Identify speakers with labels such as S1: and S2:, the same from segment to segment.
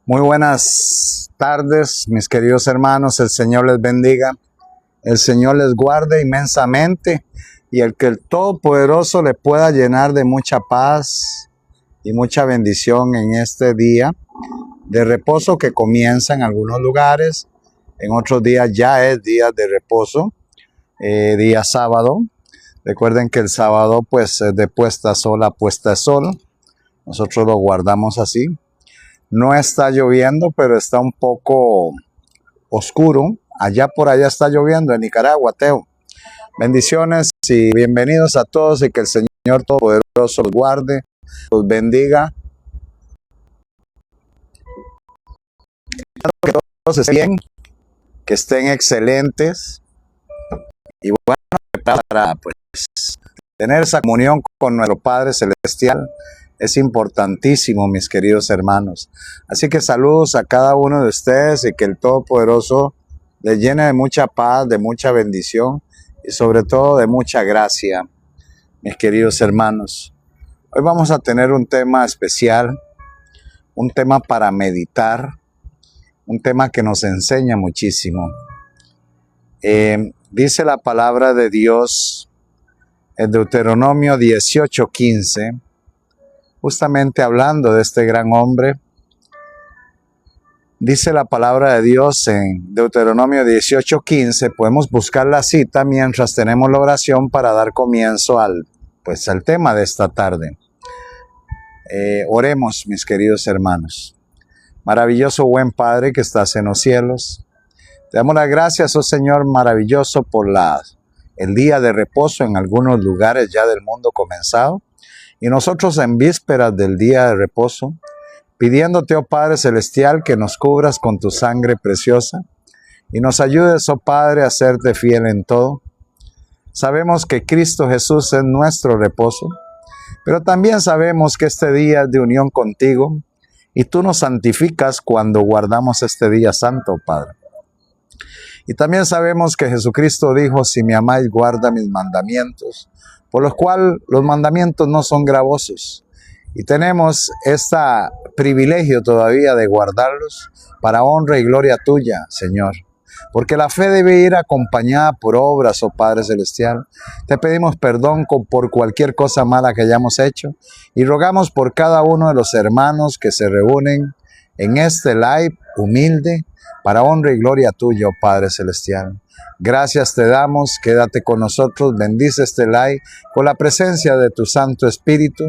S1: Muy buenas tardes, mis queridos hermanos. El Señor les bendiga. El Señor les guarde inmensamente y el que el Todopoderoso le pueda llenar de mucha paz y mucha bendición en este día de reposo que comienza en algunos lugares. En otros días ya es día de reposo, día sábado. Recuerden que el sábado pues es de puesta a sol a puesta de sol. Nosotros lo guardamos así. No está lloviendo, pero está un poco oscuro. Allá por allá está lloviendo en Nicaragua, Teo. Bendiciones y bienvenidos a todos y que el Señor Todopoderoso los guarde, los bendiga. Que todos estén bien, que estén excelentes y bueno, para pues tener esa comunión con nuestro Padre Celestial. Es importantísimo, mis queridos hermanos. Así que saludos a cada uno de ustedes y que el Todopoderoso les llene de mucha paz, de mucha bendición y sobre todo de mucha gracia, mis queridos hermanos. Hoy vamos a tener un tema especial, un tema para meditar, un tema que nos enseña muchísimo. Dice la palabra de Dios en Deuteronomio 18:15, justamente hablando de este gran hombre. Dice la palabra de Dios en Deuteronomio 18:15. Podemos buscar la cita mientras tenemos la oración para dar comienzo al tema de esta tarde. Oremos, mis queridos hermanos. Maravilloso buen Padre que estás en los cielos. Te damos las gracias, oh Señor maravilloso, por el día de reposo en algunos lugares ya del mundo comenzado. Y nosotros en vísperas del día de reposo, pidiéndote, oh Padre Celestial, que nos cubras con tu sangre preciosa y nos ayudes, oh Padre, a serte fiel en todo. Sabemos que Cristo Jesús es nuestro reposo, pero también sabemos que este día es de unión contigo y tú nos santificas cuando guardamos este día santo, Padre. Y también sabemos que Jesucristo dijo: si me amáis, guarda mis mandamientos, por los cuales los mandamientos no son gravosos. Y tenemos este privilegio todavía de guardarlos para honra y gloria tuya, Señor. Porque la fe debe ir acompañada por obras, oh Padre Celestial. Te pedimos perdón por cualquier cosa mala que hayamos hecho y rogamos por cada uno de los hermanos que se reúnen en este live humilde para honra y gloria tuya, oh Padre Celestial. Gracias te damos, quédate con nosotros, bendice este live con la presencia de tu Santo Espíritu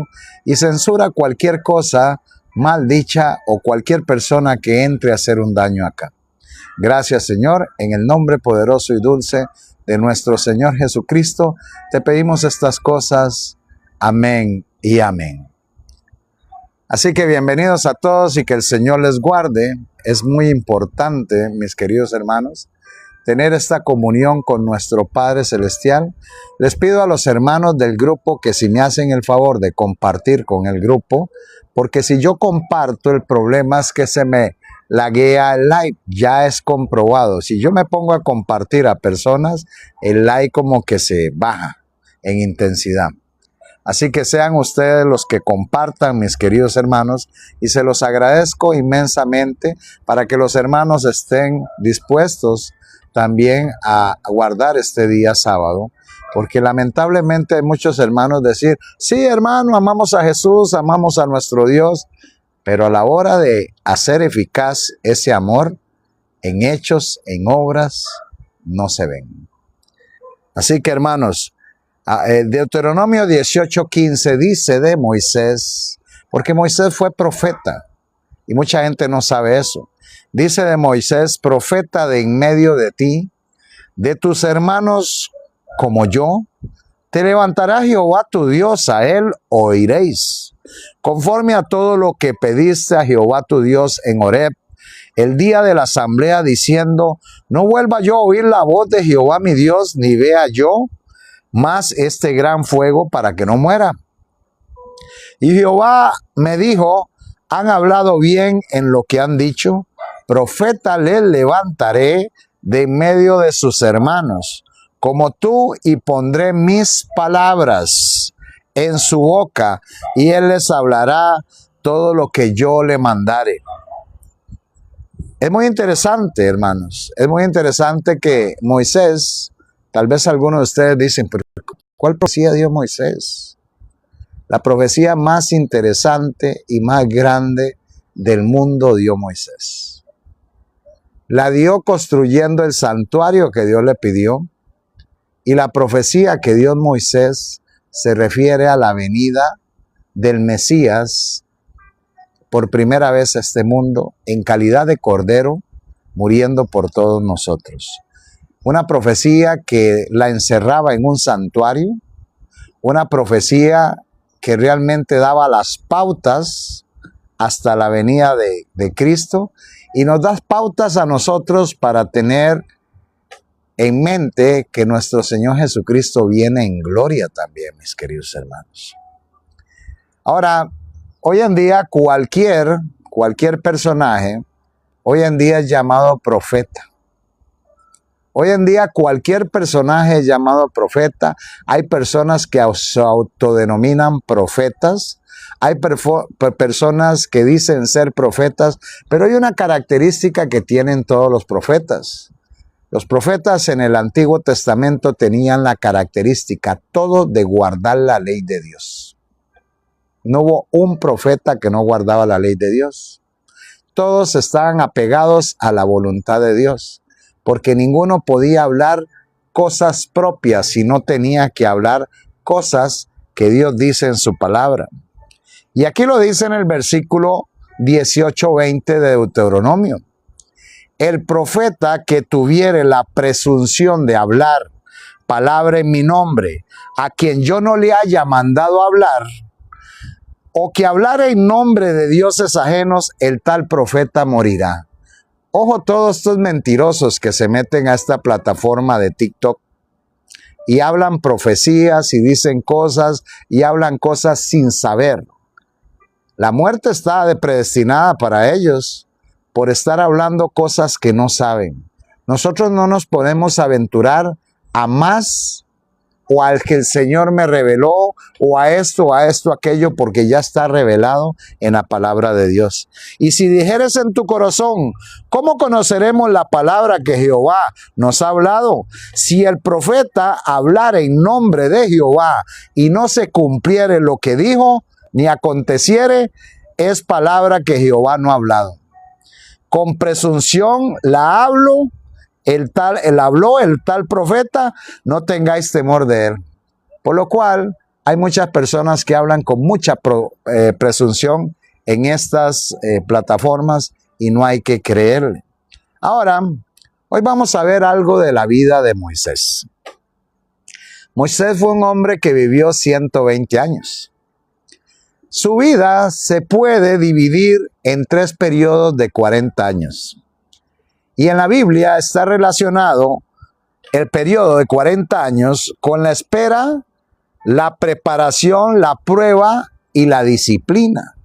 S1: y censura cualquier cosa mal dicha o cualquier persona que entre a hacer un daño acá. Gracias, Señor, en el nombre poderoso y dulce de nuestro Señor Jesucristo, te pedimos estas cosas. Amén y amén. Así que bienvenidos a todos y que el Señor les guarde. Es muy importante, mis queridos hermanos, tener esta comunión con nuestro Padre Celestial. Les pido a los hermanos del grupo que si me hacen el favor de compartir con el grupo, porque si yo comparto, el problema es que se me laguea el like, ya es comprobado. Si yo me pongo a compartir a personas, el like como que se baja en intensidad. Así que sean ustedes los que compartan, mis queridos hermanos, y se los agradezco inmensamente para que los hermanos estén dispuestos también a guardar este día sábado, porque lamentablemente hay muchos hermanos decir: sí, hermano, amamos a Jesús, amamos a nuestro Dios, pero a la hora de hacer eficaz ese amor, en hechos, en obras, no se ven. Así que, hermanos, Deuteronomio 18:15 dice de Moisés, porque Moisés fue profeta, y mucha gente no sabe eso. Dice de Moisés: profeta de en medio de ti, de tus hermanos como yo, te levantará Jehová tu Dios, a él oiréis, conforme a todo lo que pediste a Jehová tu Dios en Horeb, el día de la asamblea, diciendo: no vuelva yo a oír la voz de Jehová mi Dios, ni vea yo más este gran fuego para que no muera. Y Jehová me dijo: han hablado bien en lo que han dicho, profeta les levantaré de en medio de sus hermanos, como tú, y pondré mis palabras en su boca, y él les hablará todo lo que yo le mandare. Es muy interesante, hermanos. Es muy interesante que Moisés, tal vez algunos de ustedes dicen, pero ¿cuál profecía dio Moisés? La profecía más interesante y más grande del mundo dio Moisés. La dio construyendo el santuario que Dios le pidió. Y la profecía que dio Moisés se refiere a la venida del Mesías por primera vez a este mundo en calidad de cordero, muriendo por todos nosotros. Una profecía que la encerraba en un santuario, una profecía que realmente daba las pautas hasta la venida de Cristo y nos da pautas a nosotros para tener en mente que nuestro Señor Jesucristo viene en gloria también, mis queridos hermanos. Ahora, hoy en día cualquier personaje, hoy en día es llamado profeta. Hoy en día cualquier personaje es llamado profeta. Hay personas que se autodenominan profetas. Hay personas que dicen ser profetas, pero hay una característica que tienen todos los profetas. Los profetas en el Antiguo Testamento tenían la característica todo de guardar la ley de Dios. No hubo un profeta que no guardaba la ley de Dios. Todos estaban apegados a la voluntad de Dios, porque ninguno podía hablar cosas propias si no tenía que hablar cosas que Dios dice en su palabra. Y aquí lo dice en el versículo 18-20 de Deuteronomio. El profeta que tuviere la presunción de hablar palabra en mi nombre, a quien yo no le haya mandado hablar, o que hablara en nombre de dioses ajenos, el tal profeta morirá. Ojo, todos estos mentirosos que se meten a esta plataforma de TikTok y hablan profecías y dicen cosas y hablan cosas sin saber. La muerte está predestinada para ellos por estar hablando cosas que no saben. Nosotros no nos podemos aventurar a más o al que el Señor me reveló o a esto, aquello, porque ya está revelado en la palabra de Dios. Y si dijeres en tu corazón, ¿cómo conoceremos la palabra que Jehová nos ha hablado? Si el profeta hablara en nombre de Jehová y no se cumpliere lo que dijo, ni aconteciere, es palabra que Jehová no ha hablado. Con presunción la hablo, habló el tal profeta, no tengáis temor de él. Por lo cual, hay muchas personas que hablan con mucha presunción en estas plataformas y no hay que creerle. Ahora, hoy vamos a ver algo de la vida de Moisés. Moisés fue un hombre que vivió 120 años. Su vida se puede dividir en 3 periodos de 40 años. Y en la Biblia está relacionado el periodo de 40 años con la espera, la preparación, la prueba y la disciplina.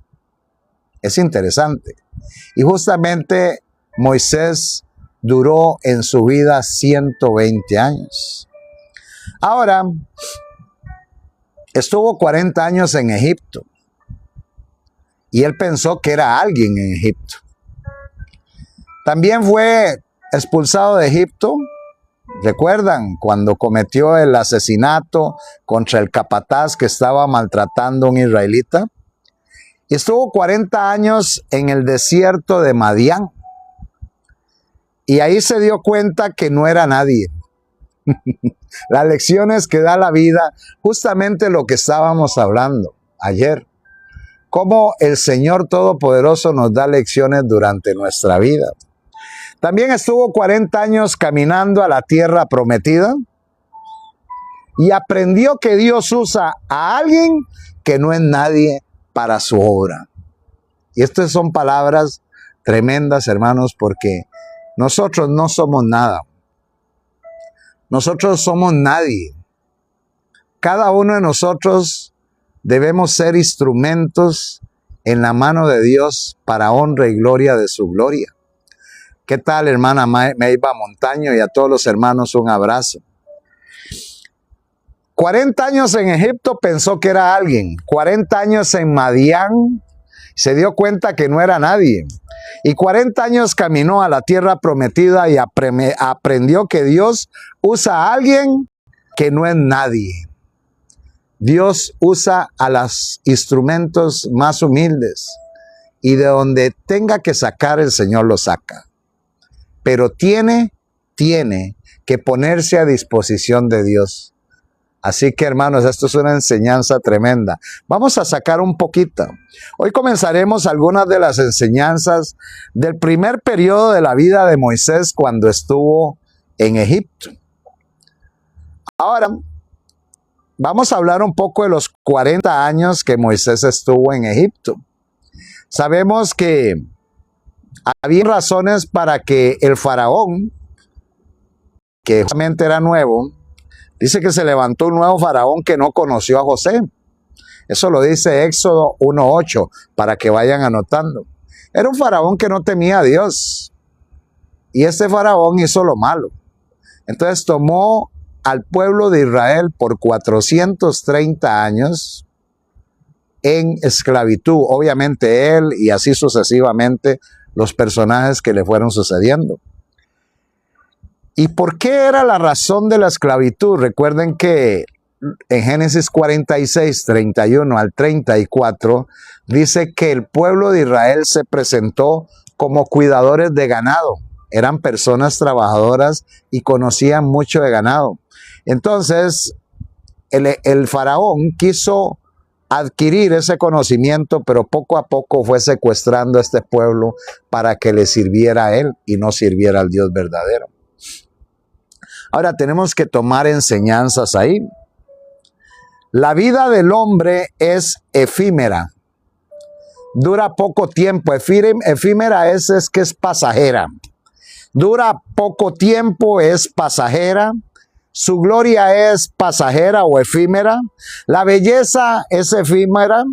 S1: Es interesante. Y justamente Moisés duró en su vida 120 años. Ahora, estuvo 40 años en Egipto. Y él pensó que era alguien en Egipto. También fue expulsado de Egipto. ¿Recuerdan cuando cometió el asesinato contra el capataz que estaba maltratando a un israelita? Y estuvo 40 años en el desierto de Madián. Y ahí se dio cuenta que no era nadie. Las lecciones que da la vida, justamente lo que estábamos hablando ayer. Cómo el Señor Todopoderoso nos da lecciones durante nuestra vida. También estuvo 40 años caminando a la tierra prometida y aprendió que Dios usa a alguien que no es nadie para su obra. Y estas son palabras tremendas, hermanos, porque nosotros no somos nada. Nosotros somos nadie. Cada uno de nosotros debemos ser instrumentos en la mano de Dios para honra y gloria de su gloria. ¿Qué tal, hermana Meiva Montaño? Y a todos los hermanos un abrazo. 40 años en Egipto pensó que era alguien. 40 años en Madián Se dio cuenta que no era nadie. Y 40 años caminó a la tierra prometida y aprendió que Dios usa a alguien que no es nadie. Dios usa a los instrumentos más humildes y de donde tenga que sacar, el Señor lo saca. Pero tiene que ponerse a disposición de Dios. Así que, hermanos, esto es una enseñanza tremenda. Vamos a sacar un poquito. Hoy comenzaremos algunas de las enseñanzas del primer periodo de la vida de Moisés cuando estuvo en Egipto. Ahora, vamos a hablar un poco de los 40 años que Moisés estuvo en Egipto. Sabemos que había razones para que el faraón, que justamente era nuevo, dice que se levantó un nuevo faraón que no conoció a José. Eso lo dice Éxodo 1:8, para que vayan anotando. Era un faraón que no temía a Dios. Y este faraón hizo lo malo. Entonces tomó al pueblo de Israel por 430 años en esclavitud. Obviamente él y así sucesivamente los personajes que le fueron sucediendo. ¿Y por qué era la razón de la esclavitud? Recuerden que en Génesis 46, 31 al 34, dice que el pueblo de Israel se presentó como cuidadores de ganado. Eran personas trabajadoras y conocían mucho de ganado. Entonces, el faraón quiso adquirir ese conocimiento, pero poco a poco fue secuestrando a este pueblo para que le sirviera a él y no sirviera al Dios verdadero. Ahora tenemos que tomar enseñanzas ahí. La vida del hombre es efímera. Dura poco tiempo. Efímera es que es pasajera. Dura poco tiempo, es pasajera. Su gloria es pasajera o efímera. La belleza es efímera.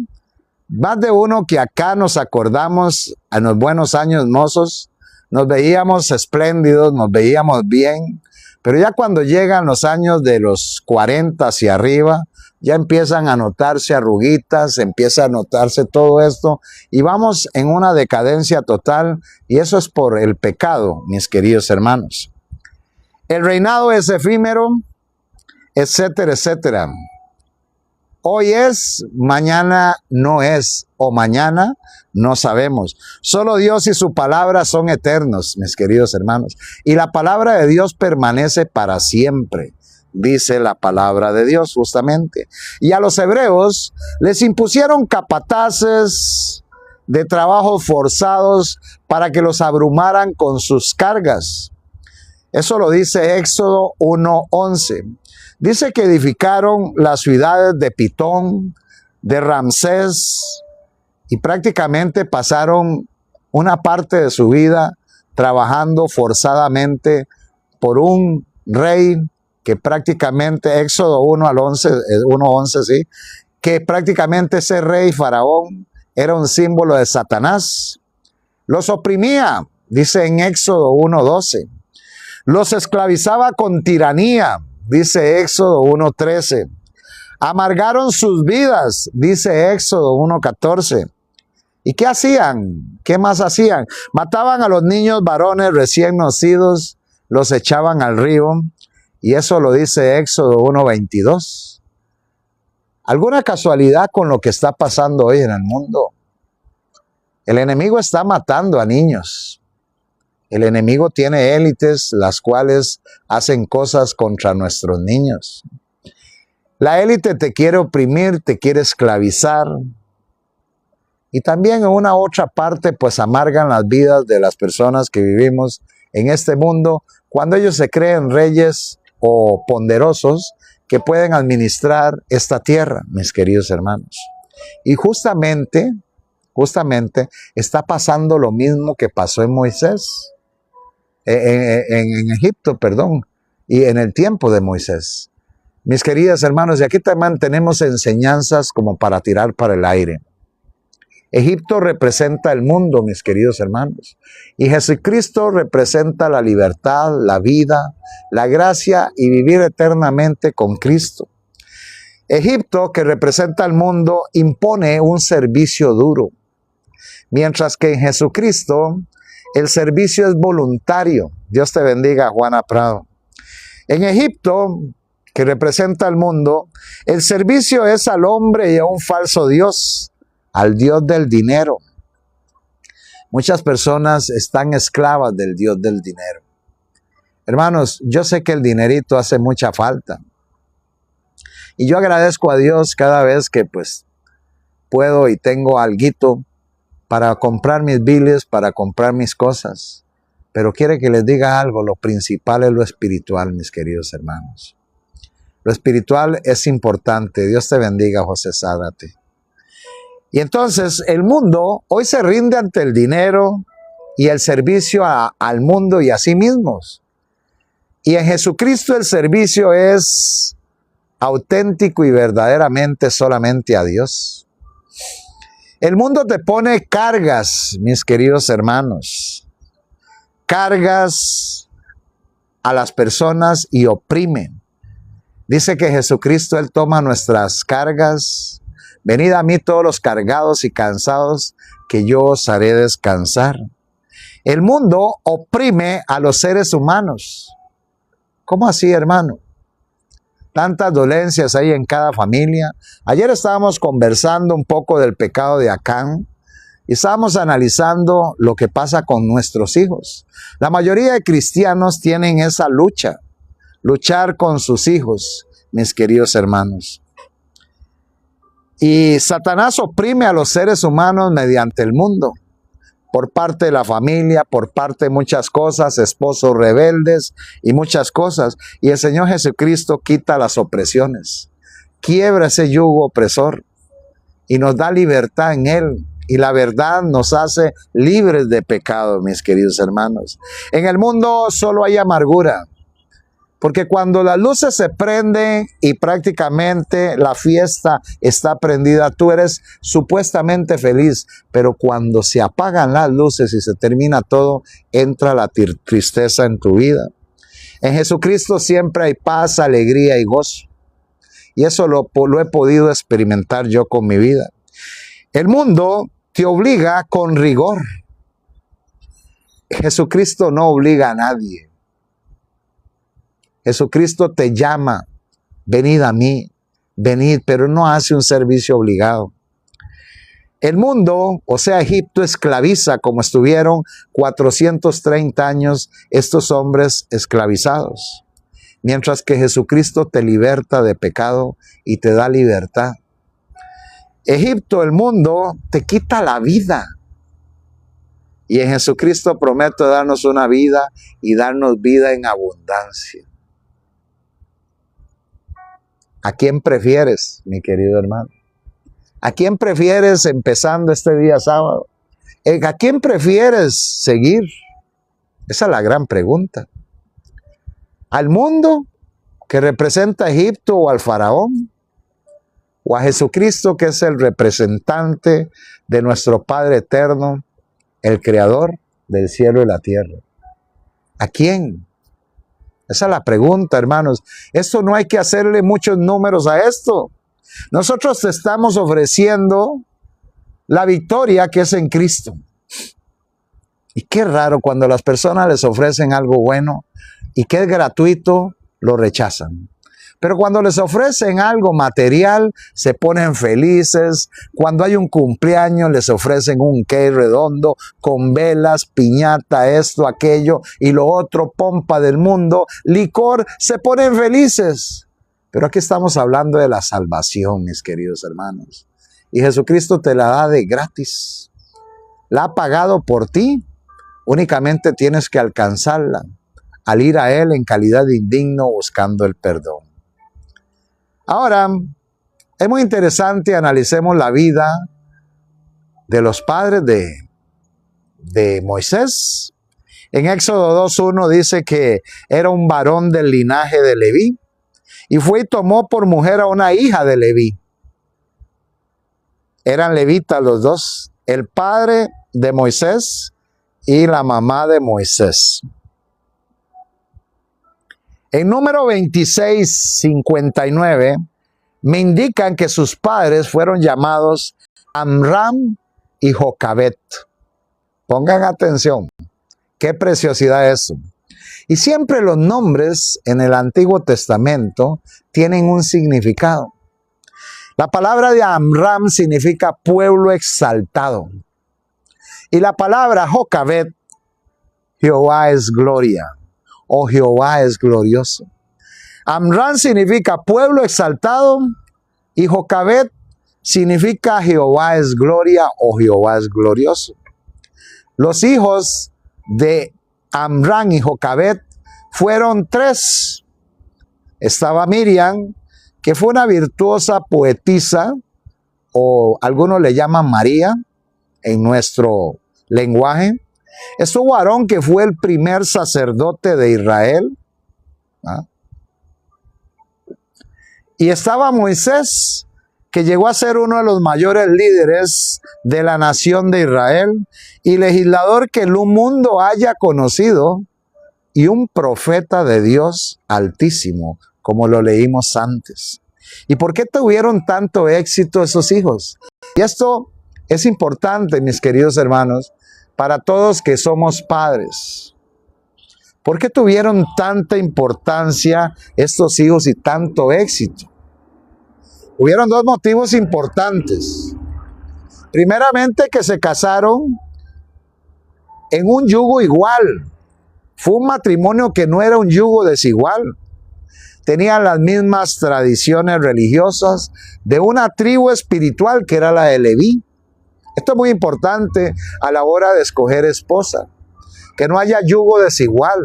S1: Más de uno que acá nos acordamos en los buenos años mozos. Nos veíamos espléndidos, nos veíamos bien. Pero ya cuando llegan los años de los 40 hacia arriba, ya empiezan a notarse arruguitas, empieza a notarse todo esto y vamos en una decadencia total y eso es por el pecado, mis queridos hermanos. El reinado es efímero, etcétera, etcétera. Hoy es, mañana no es, o mañana no sabemos. Solo Dios y su palabra son eternos, mis queridos hermanos. Y la palabra de Dios permanece para siempre, dice la palabra de Dios justamente. Y a los hebreos les impusieron capataces de trabajos forzados para que los abrumaran con sus cargas. Eso lo dice Éxodo 1:11. Dice que edificaron las ciudades de Pitón, de Ramsés, y prácticamente pasaron una parte de su vida trabajando forzadamente por un rey que prácticamente, Éxodo 1:11, sí, que prácticamente ese rey faraón era un símbolo de Satanás. Los oprimía, dice en Éxodo 1:12. Los esclavizaba con tiranía, dice Éxodo 1:13. Amargaron sus vidas, dice Éxodo 1:14. ¿Y qué hacían? ¿Qué más hacían? Mataban a los niños varones recién nacidos, los echaban al río, y eso lo dice Éxodo 1:22. ¿Alguna casualidad con lo que está pasando hoy en el mundo? El enemigo está matando a niños. El enemigo tiene élites las cuales hacen cosas contra nuestros niños. La élite te quiere oprimir, te quiere esclavizar. Y también en una otra parte, pues amargan las vidas de las personas que vivimos en este mundo cuando ellos se creen reyes o poderosos que pueden administrar esta tierra, mis queridos hermanos. Y justamente está pasando lo mismo que pasó en Moisés. En Egipto, perdón, y en el tiempo de Moisés. Mis queridos hermanos, y aquí también tenemos enseñanzas como para tirar para el aire. Egipto representa el mundo, mis queridos hermanos, y Jesucristo representa la libertad, la vida, la gracia y vivir eternamente con Cristo. Egipto, que representa el mundo, impone un servicio duro. Mientras que en Jesucristo el servicio es voluntario. Dios te bendiga, Juana Prado. En Egipto, que representa al mundo, el servicio es al hombre y a un falso Dios, al Dios del dinero. Muchas personas están esclavas del Dios del dinero. Hermanos, yo sé que el dinerito hace mucha falta. Y yo agradezco a Dios cada vez que pues puedo y tengo alguito para comprar mis biles, para comprar mis cosas. Pero quiere que les diga algo, lo principal es lo espiritual, mis queridos hermanos. Lo espiritual es importante. Dios te bendiga, José Zárate. Y entonces el mundo hoy se rinde ante el dinero y el servicio al mundo y a sí mismos. Y en Jesucristo el servicio es auténtico y verdaderamente solamente a Dios. El mundo te pone cargas, mis queridos hermanos. Cargas a las personas y oprime. Dice que Jesucristo, Él toma nuestras cargas. Venid a mí todos los cargados y cansados, que yo os haré descansar. El mundo oprime a los seres humanos. ¿Cómo así, hermano? Tantas dolencias hay en cada familia. Ayer estábamos conversando un poco del pecado de Acán y estábamos analizando lo que pasa con nuestros hijos. La mayoría de cristianos tienen esa lucha, luchar con sus hijos, mis queridos hermanos. Y Satanás oprime a los seres humanos mediante el mundo, por parte de la familia, por parte de muchas cosas, esposos rebeldes y muchas cosas. Y el Señor Jesucristo quita las opresiones, quiebra ese yugo opresor y nos da libertad en Él. Y la verdad nos hace libres de pecado, mis queridos hermanos. En el mundo solo hay amargura. Porque cuando las luces se prenden y prácticamente la fiesta está prendida, tú eres supuestamente feliz. Pero cuando se apagan las luces y se termina todo, entra la tristeza en tu vida. En Jesucristo siempre hay paz, alegría y gozo. Y eso lo he podido experimentar yo con mi vida. El mundo te obliga con rigor. Jesucristo no obliga a nadie. Jesucristo te llama, venid a mí, venid, pero no hace un servicio obligado. El mundo, o sea, Egipto, esclaviza como estuvieron 430 años estos hombres esclavizados. Mientras que Jesucristo te liberta de pecado y te da libertad. Egipto, el mundo, te quita la vida. Y en Jesucristo promete darnos una vida y darnos vida en abundancia. ¿A quién prefieres, mi querido hermano? ¿A quién prefieres empezando este día sábado? ¿A quién prefieres seguir? Esa es la gran pregunta. ¿Al mundo que representa a Egipto o al faraón? ¿O a Jesucristo que es el representante de nuestro Padre eterno, el creador del cielo y la tierra? ¿A quién? Esa es la pregunta, hermanos. Esto no hay que hacerle muchos números a esto. Nosotros te estamos ofreciendo la victoria que es en Cristo. Y qué raro cuando las personas les ofrecen algo bueno y que es gratuito, lo rechazan. Pero cuando les ofrecen algo material, se ponen felices. Cuando hay un cumpleaños, les ofrecen un cake redondo con velas, piñata, esto, aquello y lo otro, pompa del mundo, licor, se ponen felices. Pero aquí estamos hablando de la salvación, mis queridos hermanos. Y Jesucristo te la da de gratis. La ha pagado por ti. Únicamente tienes que alcanzarla al ir a Él en calidad de indigno buscando el perdón. Ahora, es muy interesante, analicemos la vida de los padres de Moisés. En Éxodo 2:1 dice que era un varón del linaje de Leví y fue y tomó por mujer a una hija de Leví. Eran levitas los dos, el padre de Moisés y la mamá de Moisés. En número 26:59 me indican que sus padres fueron llamados Amram y Jocabet. Pongan atención, qué preciosidad eso. Y siempre los nombres en el Antiguo Testamento tienen un significado. La palabra de Amram significa pueblo exaltado. Y la palabra Jocabet, Jehová es gloria, o Jehová es glorioso. Amram significa pueblo exaltado y Jocabet significa Jehová es gloria o Jehová es glorioso. Los hijos de Amram y Jocabet fueron 3. Estaba Miriam, que fue una virtuosa poetisa, o algunos le llaman María en nuestro lenguaje. Estuvo Aarón, que fue el primer sacerdote de Israel. Y estaba Moisés, que llegó a ser uno de los mayores líderes de la nación de Israel y legislador que el mundo haya conocido, y un profeta de Dios Altísimo, como lo leímos antes. ¿Y por qué tuvieron tanto éxito esos hijos? Y esto es importante, mis queridos hermanos, para todos que somos padres. ¿Por qué tuvieron tanta importancia estos hijos y tanto éxito? Hubieron 2 motivos importantes. Primeramente, que se casaron en un yugo igual. Fue un matrimonio que no era un yugo desigual. Tenían las mismas tradiciones religiosas de una tribu espiritual que era la de Leví. Esto es muy importante a la hora de escoger esposa. Que no haya yugo desigual.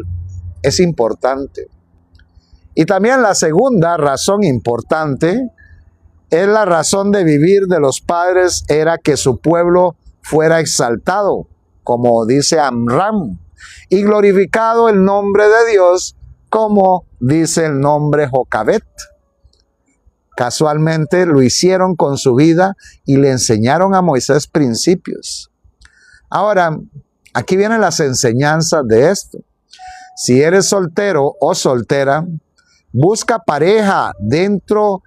S1: Es importante. Y también la segunda razón importante es la razón de vivir de los padres, era que su pueblo fuera exaltado, como dice Amram, y glorificado el nombre de Dios, como dice el nombre Jocabet. Casualmente lo hicieron con su vida y le enseñaron a Moisés principios. Ahora, aquí vienen las enseñanzas de esto. Si eres soltero o soltera, busca pareja dentro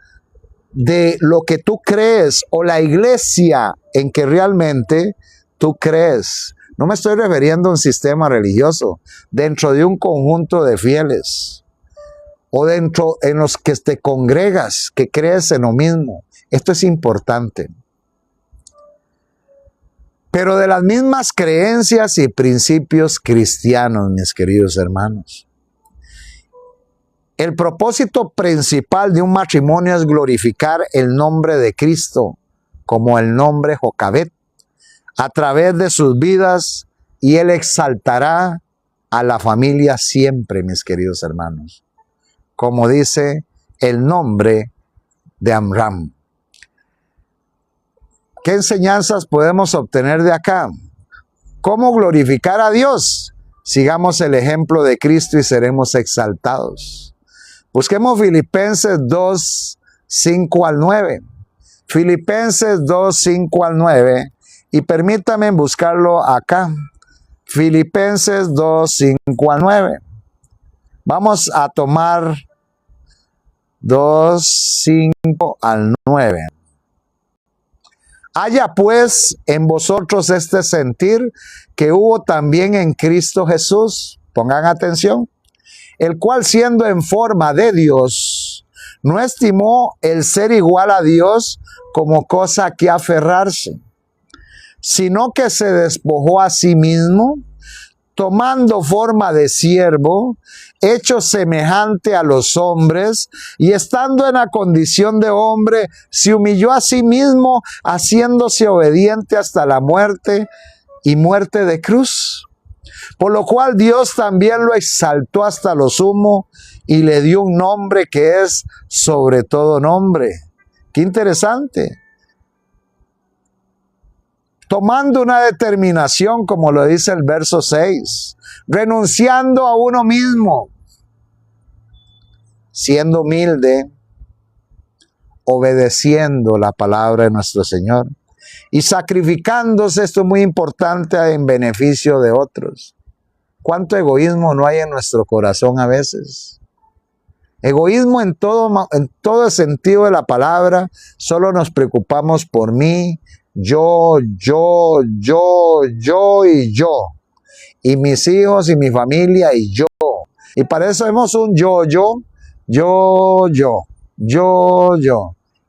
S1: de lo que tú crees o la iglesia en que realmente tú crees. No me estoy refiriendo a un sistema religioso, dentro de un conjunto de fieles o dentro en los que te congregas, que crees en lo mismo. Esto es importante. Pero de las mismas creencias y principios cristianos, mis queridos hermanos. El propósito principal de un matrimonio es glorificar el nombre de Cristo, como el nombre Jocabet, a través de sus vidas, y Él exaltará a la familia siempre, mis queridos hermanos, como dice el nombre de Amram. ¿Qué enseñanzas podemos obtener de acá? ¿Cómo glorificar a Dios? Sigamos el ejemplo de Cristo y seremos exaltados. Busquemos Filipenses 2, 5 al 9. Filipenses 2, 5 al 9. Y permítame buscarlo acá. Filipenses 2, 5 al 9. Vamos a tomar 2, 5 al 9. Haya pues en vosotros este sentir que hubo también en Cristo Jesús. Pongan atención. El cual, siendo en forma de Dios, no estimó el ser igual a Dios como cosa a que aferrarse, sino que se despojó a sí mismo, tomando forma de siervo, hecho semejante a los hombres, y estando en la condición de hombre, se humilló a sí mismo, haciéndose obediente hasta la muerte, y muerte de cruz. Por lo cual Dios también lo exaltó hasta lo sumo y le dio un nombre que es sobre todo nombre. Qué interesante. Tomando una determinación, como lo dice el verso 6, renunciando a uno mismo, siendo humilde, obedeciendo la palabra de nuestro Señor y sacrificándose, esto es muy importante, en beneficio de otros. ¿Cuánto egoísmo no hay en nuestro corazón a veces? Egoísmo en todo el sentido de la palabra. Solo nos preocupamos por mí, yo y yo. Y mis hijos y mi familia y yo. Y para eso hemos un yo.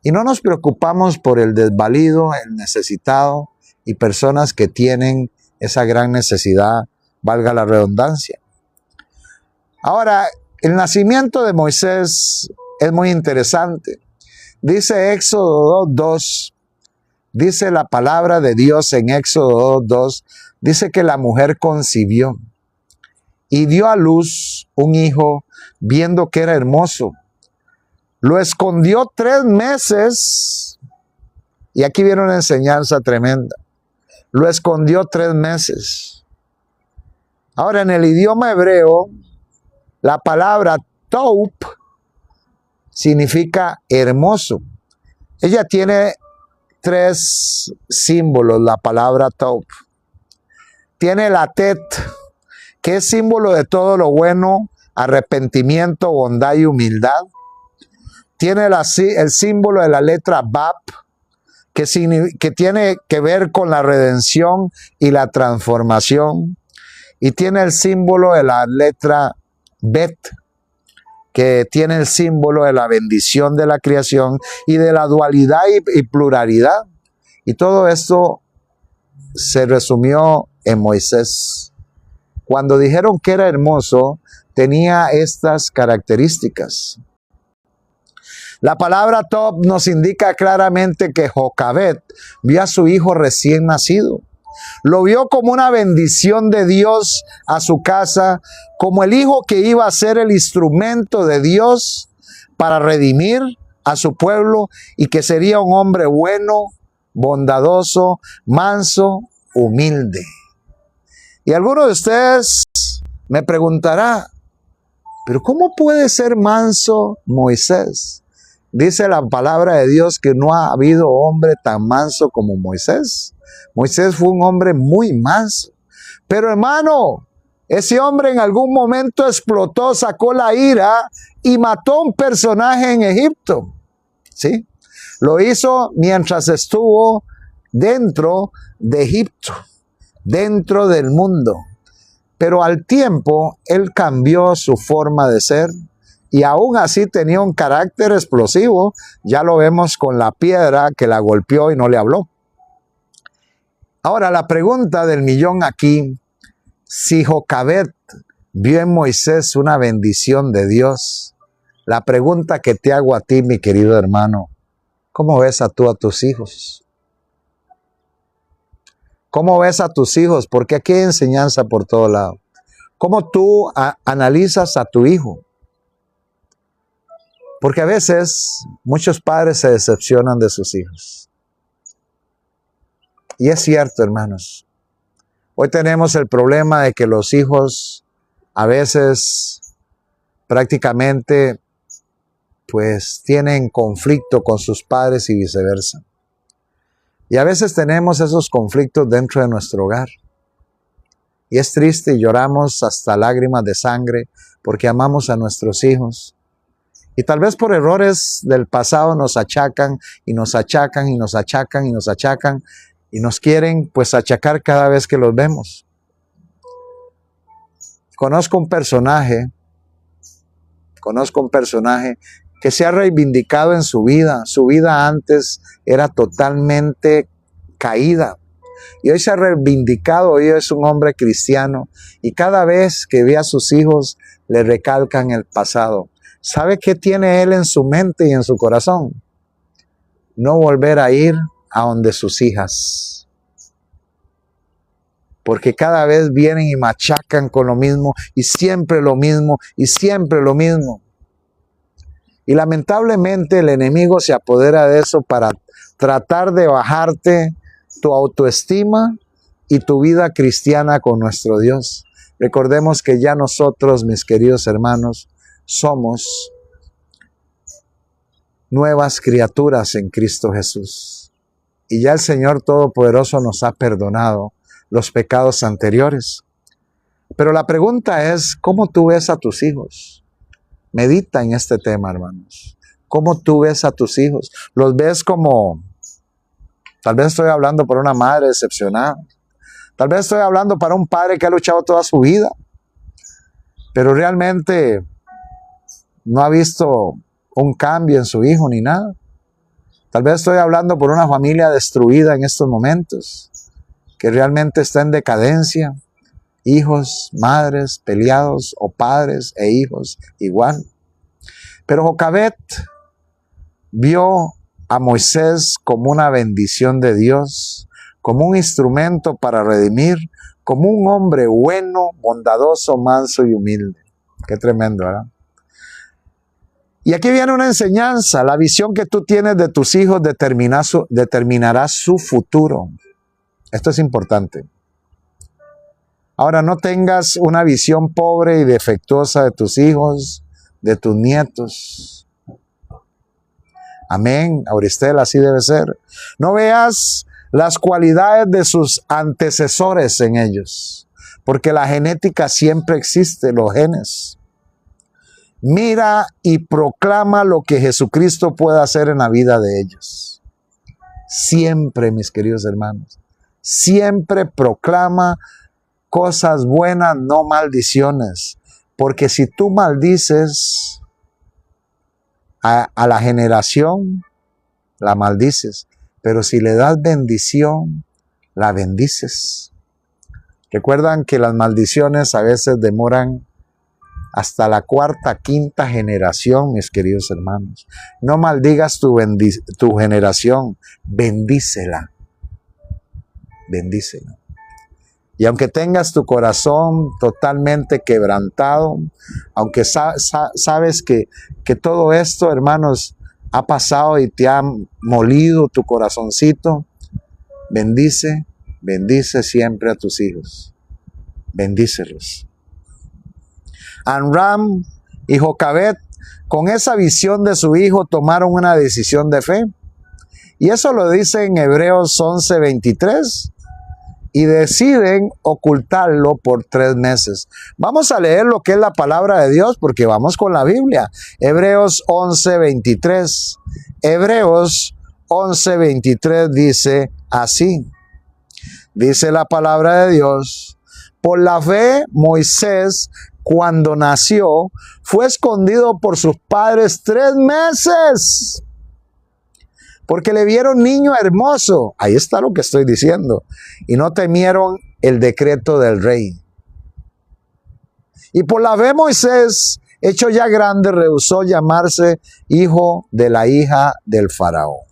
S1: Y no nos preocupamos por el desvalido, el necesitado y personas que tienen esa gran necesidad, valga la redundancia. Ahora, el nacimiento de Moisés es muy interesante. Dice Éxodo 2:2, dice la palabra de Dios en Éxodo 2:2, dice que la mujer concibió y dio a luz un hijo viendo que era hermoso. Lo escondió 3 meses. Y aquí viene una enseñanza tremenda. Lo escondió 3 meses. Ahora, en el idioma hebreo, la palabra taup significa hermoso. Ella tiene 3 símbolos, la palabra taup. Tiene la tet, que es símbolo de todo lo bueno, arrepentimiento, bondad y humildad. Tiene el símbolo de la letra Bab, que tiene que ver con la redención y la transformación. Y tiene el símbolo de la letra Bet, que tiene el símbolo de la bendición de la creación y de la dualidad y pluralidad. Y todo esto se resumió en Moisés. Cuando dijeron que era hermoso, tenía estas características. La palabra Top nos indica claramente que Jocabed vio a su hijo recién nacido. Lo vio como una bendición de Dios a su casa, como el hijo que iba a ser el instrumento de Dios para redimir a su pueblo y que sería un hombre bueno, bondadoso, manso, humilde. Y alguno de ustedes me preguntará, ¿pero cómo puede ser manso Moisés? Dice la palabra de Dios que no ha habido hombre tan manso como Moisés. Moisés fue un hombre muy manso. Pero hermano, ese hombre en algún momento explotó, sacó la ira y mató a un personaje en Egipto. ¿Sí? Lo hizo mientras estuvo dentro de Egipto, dentro del mundo. Pero al tiempo, él cambió su forma de ser y aún así tenía un carácter explosivo. Ya lo vemos con la piedra que la golpeó y no le habló. Ahora, la pregunta del millón aquí, si Jocabed vio en Moisés una bendición de Dios, la pregunta que te hago a ti, mi querido hermano, ¿cómo ves a tus hijos? ¿Cómo ves a tus hijos? Porque aquí hay enseñanza por todo lado. ¿Cómo tú analizas a tu hijo? Porque a veces muchos padres se decepcionan de sus hijos. Y es cierto, hermanos. Hoy tenemos el problema de que los hijos a veces prácticamente pues tienen conflicto con sus padres y viceversa. Y a veces tenemos esos conflictos dentro de nuestro hogar. Y es triste y lloramos hasta lágrimas de sangre porque amamos a nuestros hijos. Y tal vez por errores del pasado nos achacan y nos achacan y nos achacan y nos achacan y nos quieren pues achacar cada vez que los vemos. Conozco un personaje que se ha reivindicado en su vida. Su vida antes era totalmente caída. Y hoy se ha reivindicado, hoy es un hombre cristiano. Y cada vez que ve a sus hijos, le recalcan el pasado. ¿Sabe qué tiene él en su mente y en su corazón? No volver a ir a donde sus hijas. Porque cada vez vienen y machacan con lo mismo, y siempre lo mismo, y siempre lo mismo. Y lamentablemente el enemigo se apodera de eso para tratar de bajarte tu autoestima y tu vida cristiana con nuestro Dios. Recordemos que ya nosotros, mis queridos hermanos, somos nuevas criaturas en Cristo Jesús. Y ya el Señor Todopoderoso nos ha perdonado los pecados anteriores. Pero la pregunta es, ¿cómo tú ves a tus hijos? Medita en este tema, hermanos. ¿Cómo tú ves a tus hijos? ¿Los ves como Tal vez estoy hablando por una madre decepcionada. Tal vez estoy hablando para un padre que ha luchado toda su vida, pero realmente no ha visto un cambio en su hijo ni nada. Tal vez estoy hablando por una familia destruida en estos momentos, que realmente está en decadencia. Hijos, madres peleados, o padres e hijos igual. Pero Jocabet vio a Moisés como una bendición de Dios, como un instrumento para redimir, como un hombre bueno, bondadoso, manso y humilde. Qué tremendo, ¿verdad? Y aquí viene una enseñanza. La visión que tú tienes de tus hijos determinará su futuro. Esto es importante. Ahora, no tengas una visión pobre y defectuosa de tus hijos, de tus nietos. Amén, Auristel, así debe ser. No veas las cualidades de sus antecesores en ellos, porque la genética siempre existe, los genes. Mira y proclama lo que Jesucristo puede hacer en la vida de ellos. Siempre, mis queridos hermanos, siempre proclama cosas buenas, no maldiciones. Porque si tú maldices a la generación, la maldices. Pero si le das bendición, la bendices. Recuerdan que las maldiciones a veces demoran hasta la cuarta, quinta generación, mis queridos hermanos. No maldigas tu generación, bendícela. Bendícela. Y aunque tengas tu corazón totalmente quebrantado, aunque sabes que todo esto, hermanos, ha pasado y te ha molido tu corazoncito, bendice siempre a tus hijos. Bendícelos. Amram y Jocabet, con esa visión de su hijo, tomaron una decisión de fe. Y eso lo dice en Hebreos 11:23. Y deciden ocultarlo por 3 meses. Vamos a leer lo que es la palabra de Dios, porque vamos con la Biblia. Hebreos 11:23. Hebreos 11:23 dice así. Dice la palabra de Dios: por la fe, Moisés, cuando nació, fue escondido por sus padres 3 meses. Porque le vieron niño hermoso. Ahí está lo que estoy diciendo. Y no temieron el decreto del rey. Y por la fe Moisés, hecho ya grande, rehusó llamarse hijo de la hija del faraón.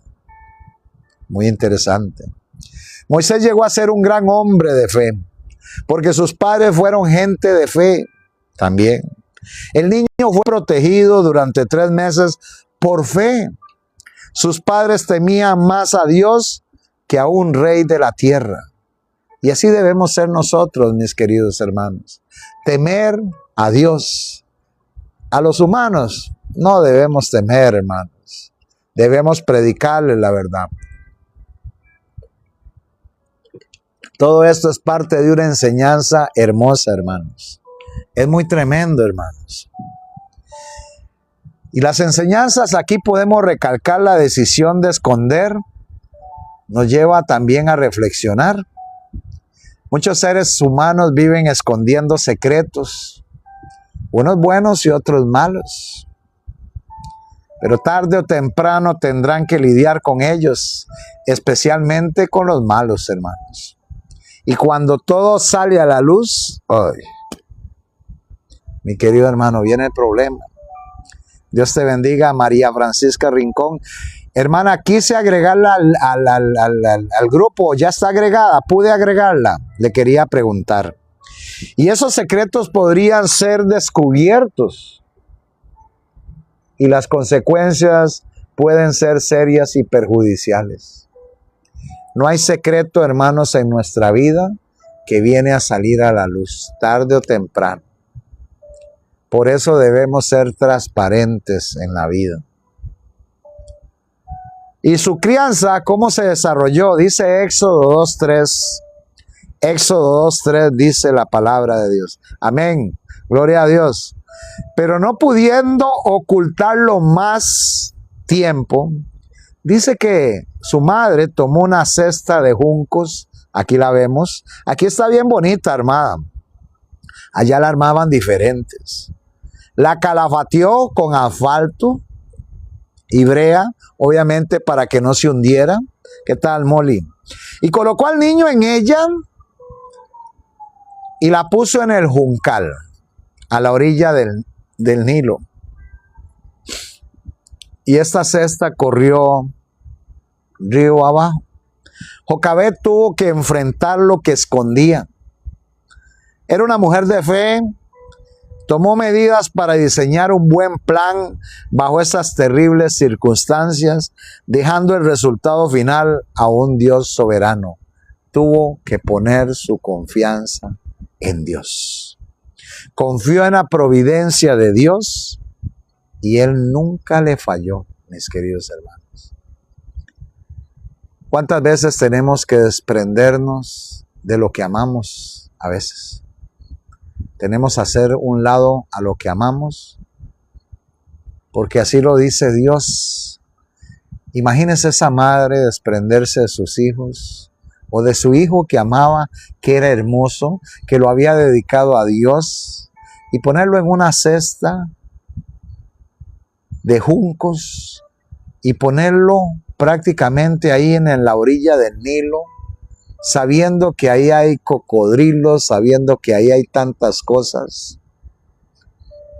S1: Muy interesante. Moisés llegó a ser un gran hombre de fe. Porque sus padres fueron gente de fe también. El niño fue protegido durante 3 meses por fe. Sus padres temían más a Dios que a un rey de la tierra. Y así debemos ser nosotros, mis queridos hermanos. Temer a Dios. A los humanos no debemos temer, hermanos. Debemos predicarles la verdad. Todo esto es parte de una enseñanza hermosa, hermanos. Es muy tremendo, hermanos. Y las enseñanzas aquí podemos recalcar la decisión de esconder. Nos lleva también a reflexionar. Muchos seres humanos viven escondiendo secretos, unos buenos y otros malos. Pero tarde o temprano tendrán que lidiar con ellos, especialmente con los malos, hermanos. Y cuando todo sale a la luz, ¡ay! Mi querido hermano, viene el problema. Dios te bendiga, María Francisca Rincón. Hermana, quise agregarla al grupo, ya está agregada, pude agregarla. Le quería preguntar. Y esos secretos podrían ser descubiertos. Y las consecuencias pueden ser serias y perjudiciales. No hay secreto, hermanos, en nuestra vida que viene a salir a la luz, tarde o temprano. Por eso debemos ser transparentes en la vida. Y su crianza, ¿cómo se desarrolló? Dice Éxodo 2:3. Éxodo 2:3 dice la palabra de Dios. Amén. Gloria a Dios. Pero no pudiendo ocultarlo más tiempo, Dice que su madre tomó una cesta de juncos, aquí la vemos, aquí está bien bonita armada, allá la armaban diferentes. La calafateó con asfalto y brea, obviamente para que no se hundiera. ¿Qué tal, Molly? Y colocó al niño en ella y la puso en el juncal, a la orilla del Nilo. Y esta cesta corrió río abajo. Jocabed tuvo que enfrentar lo que escondía. Era una mujer de fe. Tomó medidas para diseñar un buen plan bajo esas terribles circunstancias, dejando el resultado final a un Dios soberano. Tuvo que poner su confianza en Dios. Confió en la providencia de Dios y Él nunca le falló, mis queridos hermanos. ¿Cuántas veces tenemos que desprendernos de lo que amamos a veces? Tenemos que hacer un lado a lo que amamos, porque así lo dice Dios. Imagínese esa madre desprenderse de sus hijos, o de su hijo que amaba, que era hermoso, que lo había dedicado a Dios, y ponerlo en una cesta de juncos, y ponerlo prácticamente ahí en la orilla del Nilo, sabiendo que ahí hay cocodrilos, sabiendo que ahí hay tantas cosas,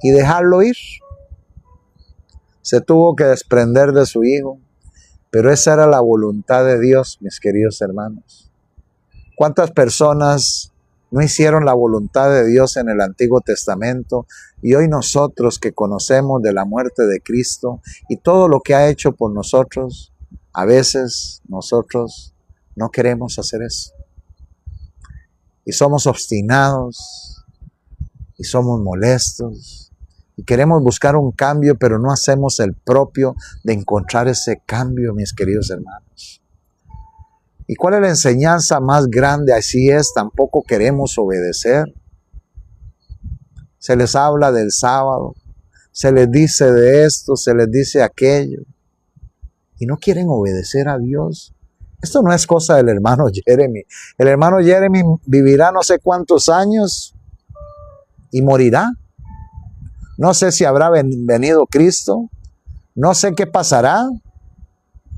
S1: y dejarlo ir. Se tuvo que desprender de su hijo, pero esa era la voluntad de Dios, mis queridos hermanos. ¿Cuántas personas no hicieron la voluntad de Dios en el Antiguo Testamento? Y hoy nosotros que conocemos de la muerte de Cristo y todo lo que ha hecho por nosotros, a veces nosotros no queremos hacer eso. Y somos obstinados, y somos molestos, y queremos buscar un cambio, pero no hacemos el propio de encontrar ese cambio, mis queridos hermanos. ¿Y cuál es la enseñanza más grande? Así es, tampoco queremos obedecer. Se les habla del sábado, se les dice de esto, se les dice aquello, y no quieren obedecer a Dios. Esto no es cosa del hermano Jeremy. El hermano Jeremy vivirá no sé cuántos años y morirá. No sé si habrá venido Cristo. No sé qué pasará,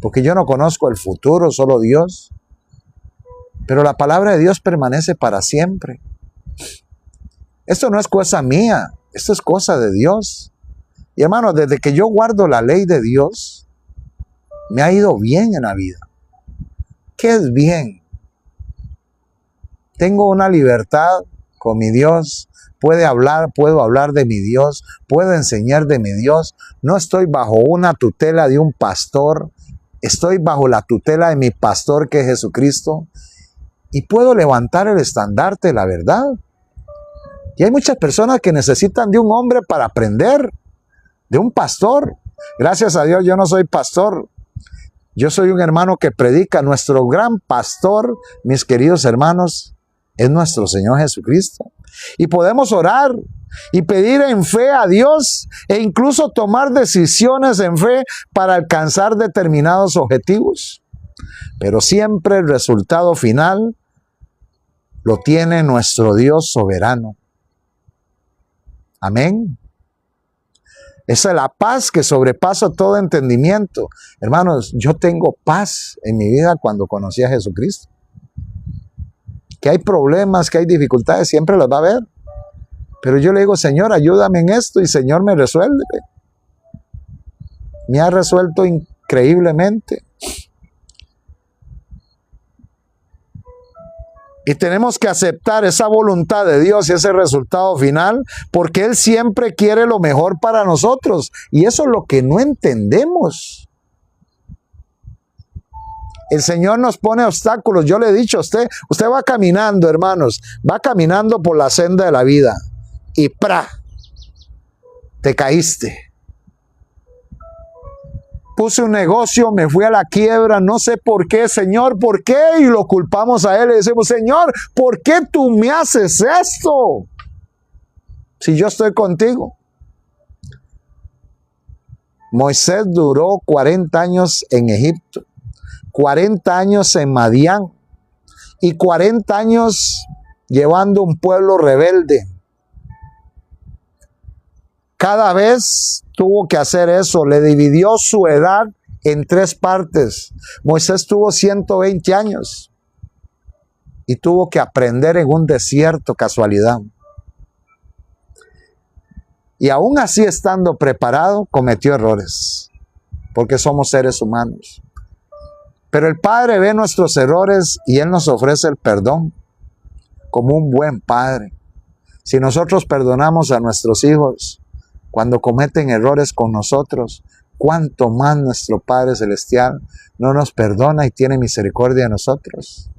S1: porque yo no conozco el futuro, solo Dios. Pero la palabra de Dios permanece para siempre. Esto no es cosa mía, esto es cosa de Dios. Y hermano, desde que yo guardo la ley de Dios, me ha ido bien en la vida. ¿Qué es bien? Tengo una libertad con mi Dios. Puedo hablar de mi Dios, puedo enseñar de mi Dios. No estoy bajo una tutela de un pastor, estoy bajo la tutela de mi pastor que es Jesucristo. Y puedo levantar el estandarte de la verdad. Y hay muchas personas que necesitan de un hombre para aprender, de un pastor. Gracias a Dios yo no soy pastor. Yo soy un hermano que predica. Nuestro gran pastor, mis queridos hermanos, es nuestro Señor Jesucristo. Y podemos orar y pedir en fe a Dios e incluso tomar decisiones en fe para alcanzar determinados objetivos. Pero siempre el resultado final lo tiene nuestro Dios soberano. Amén. Esa es la paz que sobrepasa todo entendimiento. Hermanos, yo tengo paz en mi vida cuando conocí a Jesucristo. Que hay problemas, que hay dificultades, siempre las va a haber. Pero yo le digo, Señor, ayúdame en esto, y Señor me resuelve. Me ha resuelto increíblemente. Y tenemos que aceptar esa voluntad de Dios y ese resultado final, porque Él siempre quiere lo mejor para nosotros. Y eso es lo que no entendemos. El Señor nos pone obstáculos. Yo le he dicho a usted, usted va caminando, hermanos, va caminando por la senda de la vida y ¡pra! Te caíste. Puse un negocio, me fui a la quiebra, no sé por qué, Señor, ¿por qué? Y lo culpamos a Él y decimos, Señor, ¿por qué tú me haces esto? Si yo estoy contigo. Moisés duró 40 años en Egipto, 40 años en Madián y 40 años llevando un pueblo rebelde. Cada vez tuvo que hacer eso, le dividió su edad en 3 partes. Moisés tuvo 120 años y tuvo que aprender en un desierto, casualidad. Y aún así, estando preparado, cometió errores, porque somos seres humanos. Pero el Padre ve nuestros errores y Él nos ofrece el perdón como un buen Padre. Si nosotros perdonamos a nuestros hijos cuando cometen errores con nosotros, ¿cuánto más nuestro Padre Celestial no nos perdona y tiene misericordia de nosotros?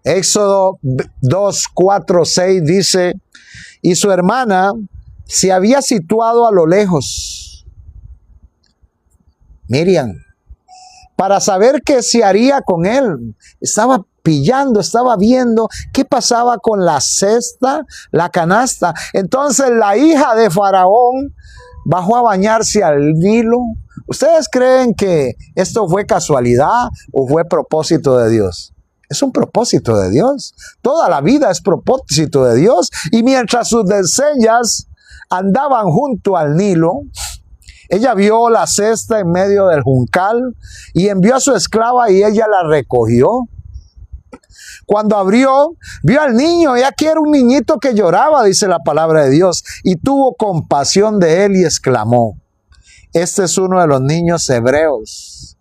S1: Éxodo 2, 4, 6 dice: y su hermana se había situado a lo lejos, Miriam, para saber qué se haría con él. Estaba pillando, estaba viendo qué pasaba con la cesta, la canasta. Entonces la hija de Faraón bajó a bañarse al Nilo. ¿Ustedes creen que esto fue casualidad o fue propósito de Dios? Es un propósito de Dios. Toda la vida es propósito de Dios. Y mientras sus doncellas andaban junto al Nilo, ella vio la cesta en medio del juncal y envió a su esclava y ella la recogió. Cuando abrió, vio al niño, y aquí era un niñito que lloraba, dice la palabra de Dios, y tuvo compasión de él y exclamó: este es uno de los niños hebreos.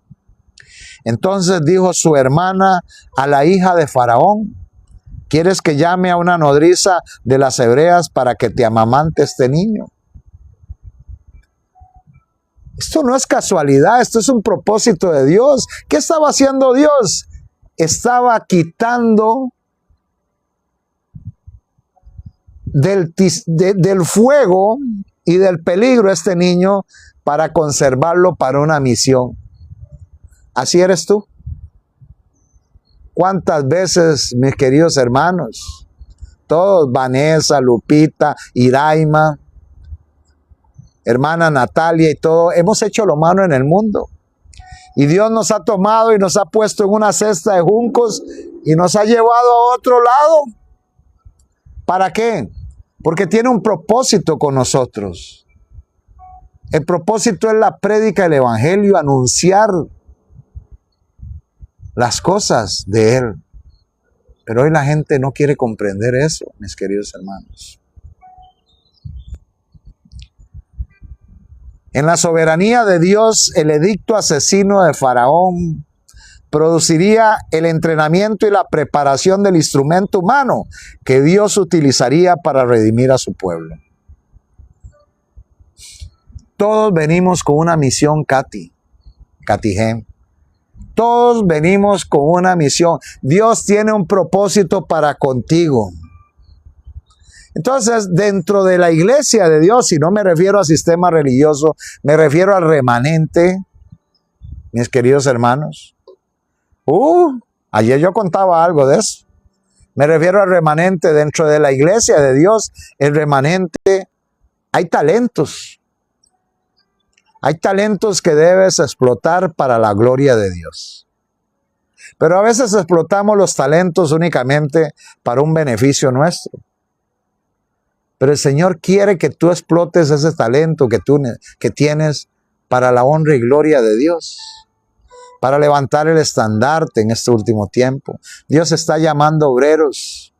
S1: Entonces dijo su hermana a la hija de Faraón: ¿quieres que llame a una nodriza de las hebreas para que te amamante este niño? Esto no es casualidad, esto es un propósito de Dios. ¿Qué estaba haciendo Dios? Estaba quitando del fuego y del peligro a este niño para conservarlo para una misión. ¿Así eres tú? ¿Cuántas veces, mis queridos hermanos, todos, Vanessa, Lupita, Iraima, hermana Natalia y todo, hemos hecho lo malo en el mundo? Y Dios nos ha tomado y nos ha puesto en una cesta de juncos y nos ha llevado a otro lado. ¿Para qué? Porque tiene un propósito con nosotros. El propósito es la prédica del evangelio, anunciar las cosas de Él. Pero hoy la gente no quiere comprender eso, mis queridos hermanos. En la soberanía de Dios, el edicto asesino de Faraón produciría el entrenamiento y la preparación del instrumento humano que Dios utilizaría para redimir a su pueblo. Todos venimos con una misión, Katy G. Todos venimos con una misión. Dios tiene un propósito para contigo. Entonces, dentro de la iglesia de Dios, y no me refiero al sistema religioso, me refiero al remanente, mis queridos hermanos. Ayer yo contaba algo de eso. Me refiero al remanente dentro de la iglesia de Dios. El remanente, hay talentos. Hay talentos que debes explotar para la gloria de Dios. Pero a veces explotamos los talentos únicamente para un beneficio nuestro. Pero el Señor quiere que tú explotes ese talento que tienes para la honra y gloria de Dios. Para levantar el estandarte en este último tiempo. Dios está llamando obreros.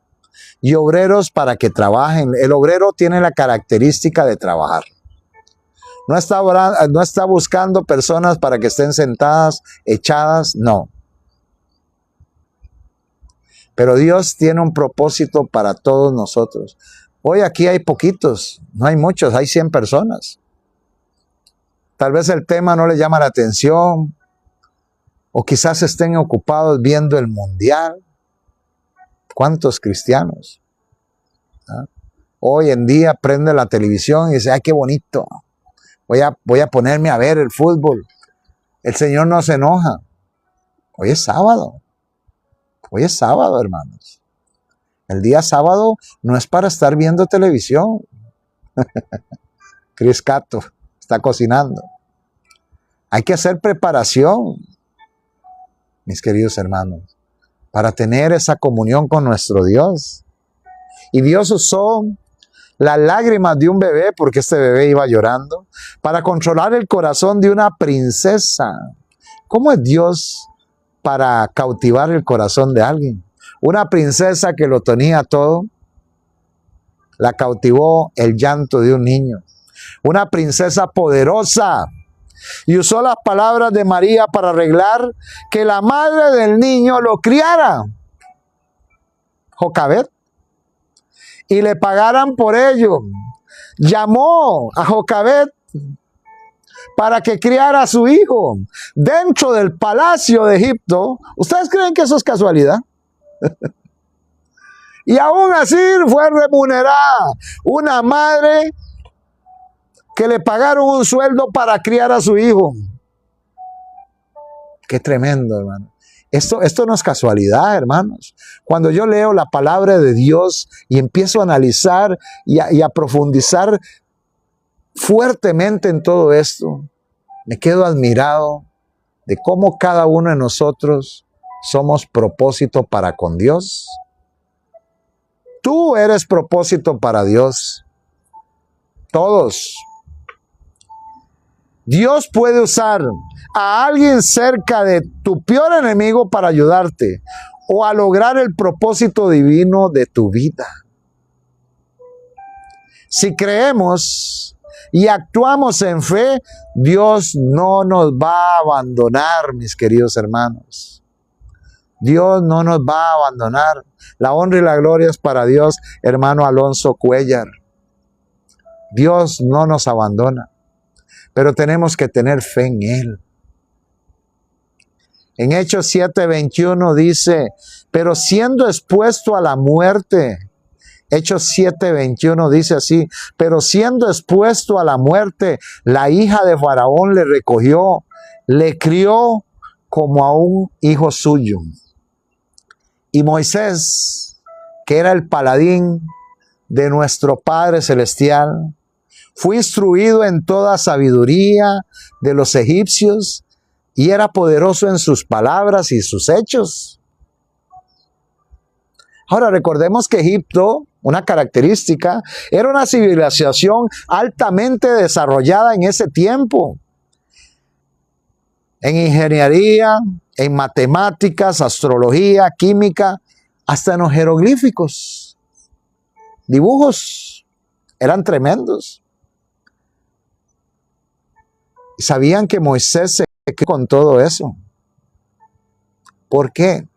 S1: Y obreros para que trabajen. El obrero tiene la característica de trabajar. No está buscando personas para que estén sentadas, echadas, no. Pero Dios tiene un propósito para todos nosotros. Hoy aquí hay poquitos, no hay muchos, hay 100 personas. Tal vez el tema no les llama la atención, o quizás estén ocupados viendo el mundial. ¿Cuántos cristianos? Hoy en día prende la televisión y dice: ¡ay, qué bonito! Voy a ponerme a ver el fútbol. El Señor no se enoja. Hoy es sábado. Hoy es sábado, hermanos. El día sábado no es para estar viendo televisión. Cris Cato está cocinando. Hay que hacer preparación, mis queridos hermanos, para tener esa comunión con nuestro Dios. Y Dios usó las lágrimas de un bebé, porque este bebé iba llorando, para controlar el corazón de una princesa. ¿Cómo es Dios para cautivar el corazón de alguien? Una princesa que lo tenía todo, la cautivó el llanto de un niño. Una princesa poderosa. Y usó las palabras de María para arreglar que la madre del niño lo criara, Jocabed, y le pagaran por ello. Llamó a Jocabed para que criara a su hijo dentro del palacio de Egipto. ¿Ustedes creen que eso es casualidad? Y aún así fue remunerada una madre que le pagaron un sueldo para criar a su hijo. Qué tremendo, hermano. Esto no es casualidad, hermanos. Cuando yo leo la palabra de Dios y empiezo a analizar y a profundizar fuertemente en todo esto, me quedo admirado de cómo cada uno de nosotros somos propósito para con Dios. Tú eres propósito para Dios. Todos. Dios puede usar a alguien cerca de tu peor enemigo para ayudarte o a lograr el propósito divino de tu vida. Si creemos y actuamos en fe, Dios no nos va a abandonar, mis queridos hermanos. Dios no nos va a abandonar. La honra y la gloria es para Dios, hermano Alonso Cuellar. Dios no nos abandona, pero tenemos que tener fe en Él. En Hechos 7:21 dice, pero siendo expuesto a la muerte, Hechos 7:21 dice así, pero siendo expuesto a la muerte, la hija de Faraón le recogió, le crió como a un hijo suyo. Y Moisés, que era el paladín de nuestro Padre Celestial, fue instruido en toda sabiduría de los egipcios y era poderoso en sus palabras y sus hechos. Ahora recordemos que Egipto, una característica, era una civilización altamente desarrollada en ese tiempo. En ingeniería, en matemáticas, astrología, química, hasta en los jeroglíficos. Dibujos eran tremendos. ¿Sabían que Moisés se quedó con todo eso? ¿Por qué?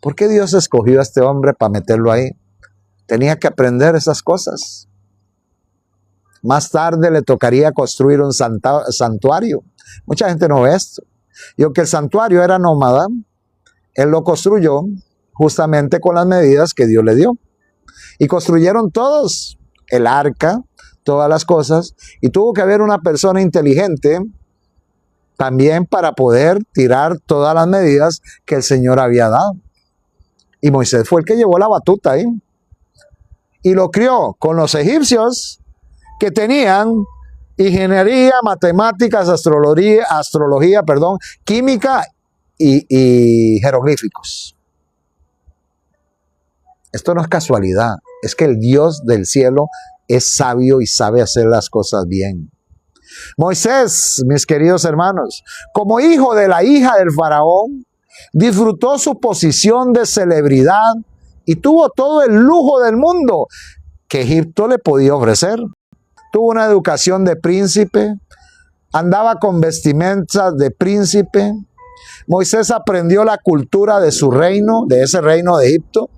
S1: ¿Por qué Dios escogió a este hombre para meterlo ahí? Tenía que aprender esas cosas. Más tarde le tocaría construir un santuario. Mucha gente no ve esto. Y aunque el santuario era nómada, él lo construyó justamente con las medidas que Dios le dio. Y construyeron todos, el arca, todas las cosas, y tuvo que haber una persona inteligente también para poder tirar todas las medidas que el Señor había dado. Y Moisés fue el que llevó la batuta ahí. Y lo crió con los egipcios que tenían ingeniería, matemáticas, astrología, química y jeroglíficos. Esto no es casualidad, es que el Dios del cielo es sabio y sabe hacer las cosas bien. Moisés, mis queridos hermanos, como hijo de la hija del faraón, disfrutó su posición de celebridad y tuvo todo el lujo del mundo que Egipto le podía ofrecer. Tuvo una educación de príncipe, andaba con vestimentas de príncipe. Moisés aprendió la cultura de su reino, de ese reino de Egipto.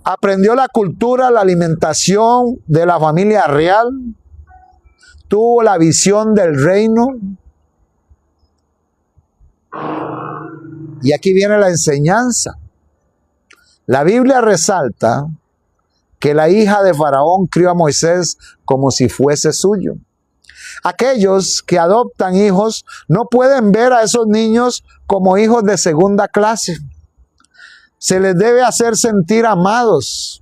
S1: Aprendió la cultura, la alimentación de la familia real. Tuvo la visión del reino. Y aquí viene la enseñanza. La Biblia resalta que la hija de Faraón crió a Moisés como si fuese suyo. Aquellos que adoptan hijos no pueden ver a esos niños como hijos de segunda clase. Se les debe hacer sentir amados.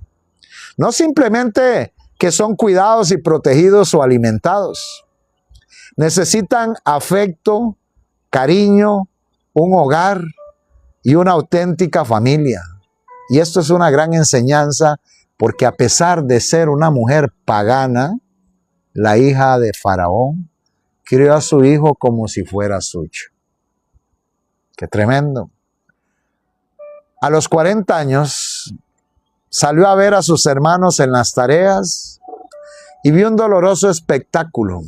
S1: No simplemente que son cuidados y protegidos o alimentados. Necesitan afecto, cariño, un hogar y una auténtica familia. Y esto es una gran enseñanza porque a pesar de ser una mujer pagana, la hija de Faraón crió a su hijo como si fuera suyo. ¡Qué tremendo! A los 40 años salió a ver a sus hermanos en las tareas y vio un doloroso espectáculo.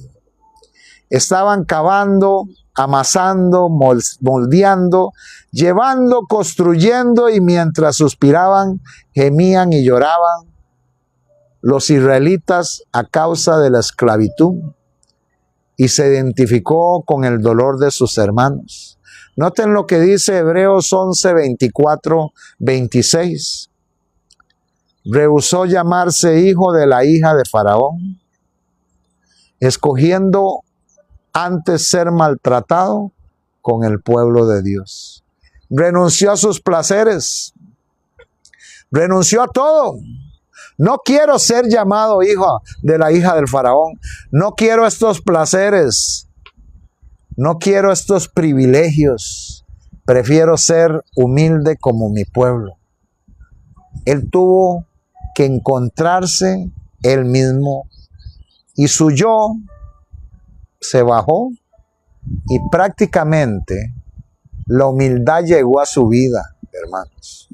S1: Estaban cavando, amasando, moldeando, llevando, construyendo, y mientras suspiraban, gemían y lloraban los israelitas a causa de la esclavitud, y se identificó con el dolor de sus hermanos. Noten lo que dice Hebreos 11, 24, 26. Rehusó llamarse hijo de la hija de Faraón, escogiendo antes ser maltratado con el pueblo de Dios. Renunció a sus placeres, renunció a todo. No quiero ser llamado hijo de la hija del Faraón. No quiero estos placeres. No quiero estos privilegios. Prefiero ser humilde como mi pueblo. Él tuvo que encontrarse él mismo y su yo se bajó y prácticamente la humildad llegó a su vida, hermanos.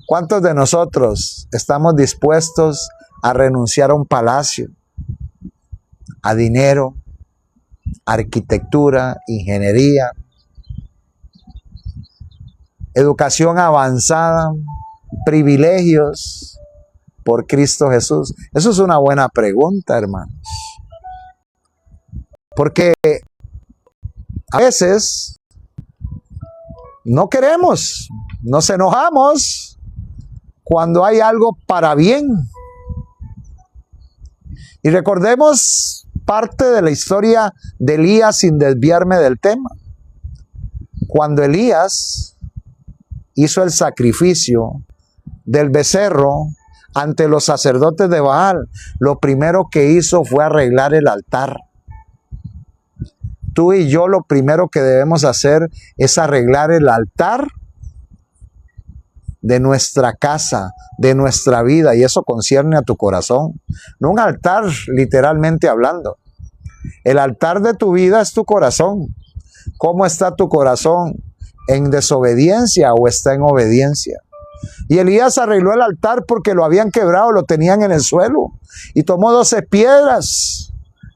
S1: ¿Cuántos de nosotros estamos dispuestos a renunciar a un palacio, a dinero, arquitectura, ingeniería, educación avanzada, privilegios por Cristo Jesús? Eso es una buena pregunta, hermanos. Porque a veces no queremos, nos enojamos cuando hay algo para bien. Y recordemos parte de la historia de Elías sin desviarme del tema. Cuando Elías hizo el sacrificio del becerro ante los sacerdotes de Baal, lo primero que hizo fue arreglar el altar. Tú y yo lo primero que debemos hacer es arreglar el altar de nuestra casa, de nuestra vida, y eso concierne a tu corazón. No un altar literalmente hablando. El altar de tu vida es tu corazón. ¿Cómo está tu corazón? ¿En desobediencia o está en obediencia? Y Elías arregló el altar porque lo habían quebrado, lo tenían en el suelo, y tomó 12 piedras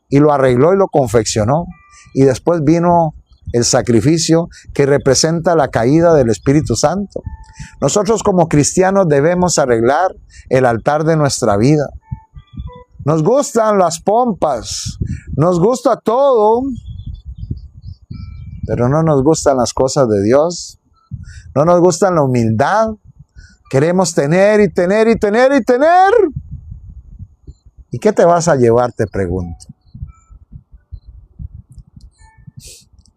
S1: y lo arregló y lo confeccionó. Y después vino el sacrificio que representa la caída del Espíritu Santo. Nosotros como cristianos debemos arreglar el altar de nuestra vida. Nos gustan las pompas, nos gusta todo, pero no nos gustan las cosas de Dios. No nos gusta la humildad. Queremos tener y tener y tener y tener. ¿Y qué te vas a llevar? Te pregunto.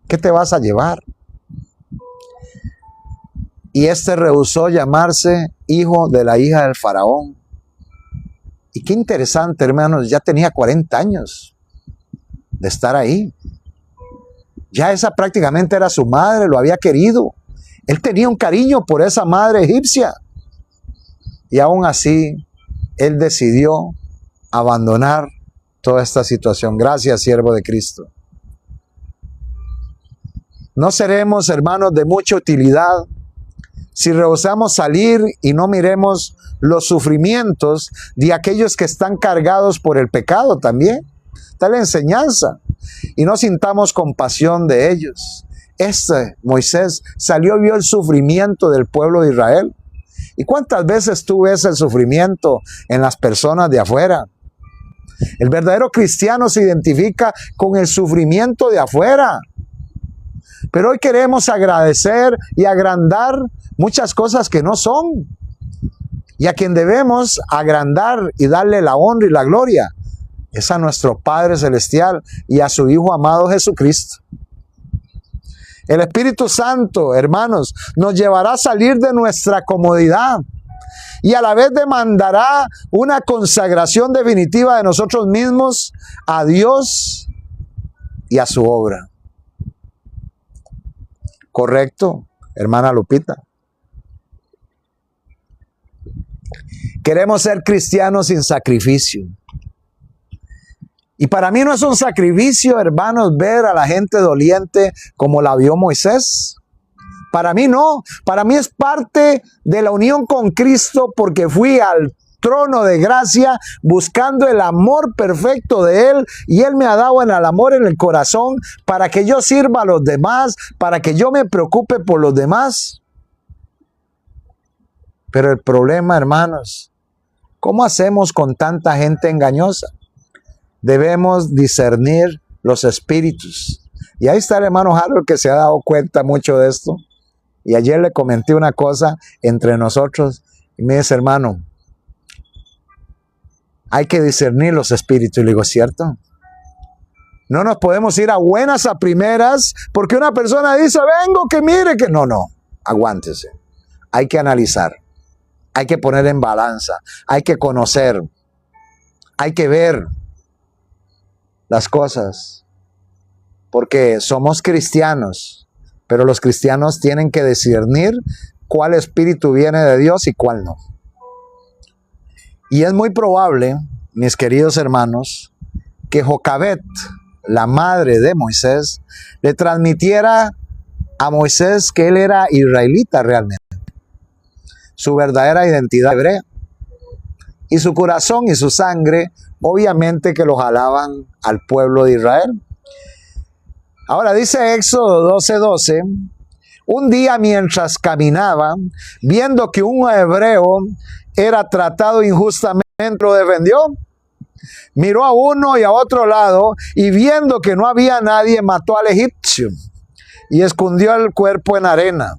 S1: ¿Qué te vas a llevar? Y este rehusó llamarse hijo de la hija del Faraón. Y qué interesante, hermanos, ya tenía 40 años de estar ahí. Ya esa prácticamente era su madre, lo había querido. Él tenía un cariño por esa madre egipcia. Y aún así, él decidió abandonar toda esta situación. Gracias, siervo de Cristo. No seremos, hermanos, de mucha utilidad si rehusamos salir y no miremos los sufrimientos de aquellos que están cargados por el pecado también. Está la enseñanza. Y no sintamos compasión de ellos. Moisés salió y vio el sufrimiento del pueblo de Israel. ¿Y cuántas veces tú ves el sufrimiento en las personas de afuera? El verdadero cristiano se identifica con el sufrimiento de afuera. Pero hoy queremos agradecer y agrandar muchas cosas que no son. Y a quien debemos agrandar y darle la honra y la gloria es a nuestro Padre Celestial y a su Hijo amado Jesucristo. El Espíritu Santo, hermanos, nos llevará a salir de nuestra comodidad, y a la vez demandará una consagración definitiva de nosotros mismos a Dios y a su obra. ¿Correcto, hermana Lupita? Queremos ser cristianos sin sacrificio. Y para mí no es un sacrificio, hermanos, ver a la gente doliente como la vio Moisés. Para mí no. Para mí es parte de la unión con Cristo, porque fui al trono de gracia buscando el amor perfecto de Él, y Él me ha dado el amor en el corazón para que yo sirva a los demás, para que yo me preocupe por los demás. Pero el problema, hermanos, ¿cómo hacemos con tanta gente engañosa? Debemos discernir los espíritus. Y ahí está el hermano Harold, que se ha dado cuenta mucho de esto. Y ayer le comenté una cosa entre nosotros y me dice, hermano, hay que discernir los espíritus. Y le digo, ¿cierto? No nos podemos ir a buenas a primeras porque una persona dice, vengo, que mire, que no, aguántese. Hay que analizar, hay que poner en balanza, hay que conocer, hay que ver las cosas, porque somos cristianos, pero los cristianos tienen que discernir cuál espíritu viene de Dios y cuál no. Y es muy probable, mis queridos hermanos, que Jocabet, la madre de Moisés, le transmitiera a Moisés que él era israelita realmente, su verdadera identidad hebrea, y su corazón y su sangre obviamente que lo jalaban al pueblo de Israel. Ahora dice Éxodo 12:12, un día mientras caminaba, viendo que un hebreo era tratado injustamente, lo defendió. Miró a uno y a otro lado, y viendo que no había nadie, mató al egipcio y escondió el cuerpo en arena.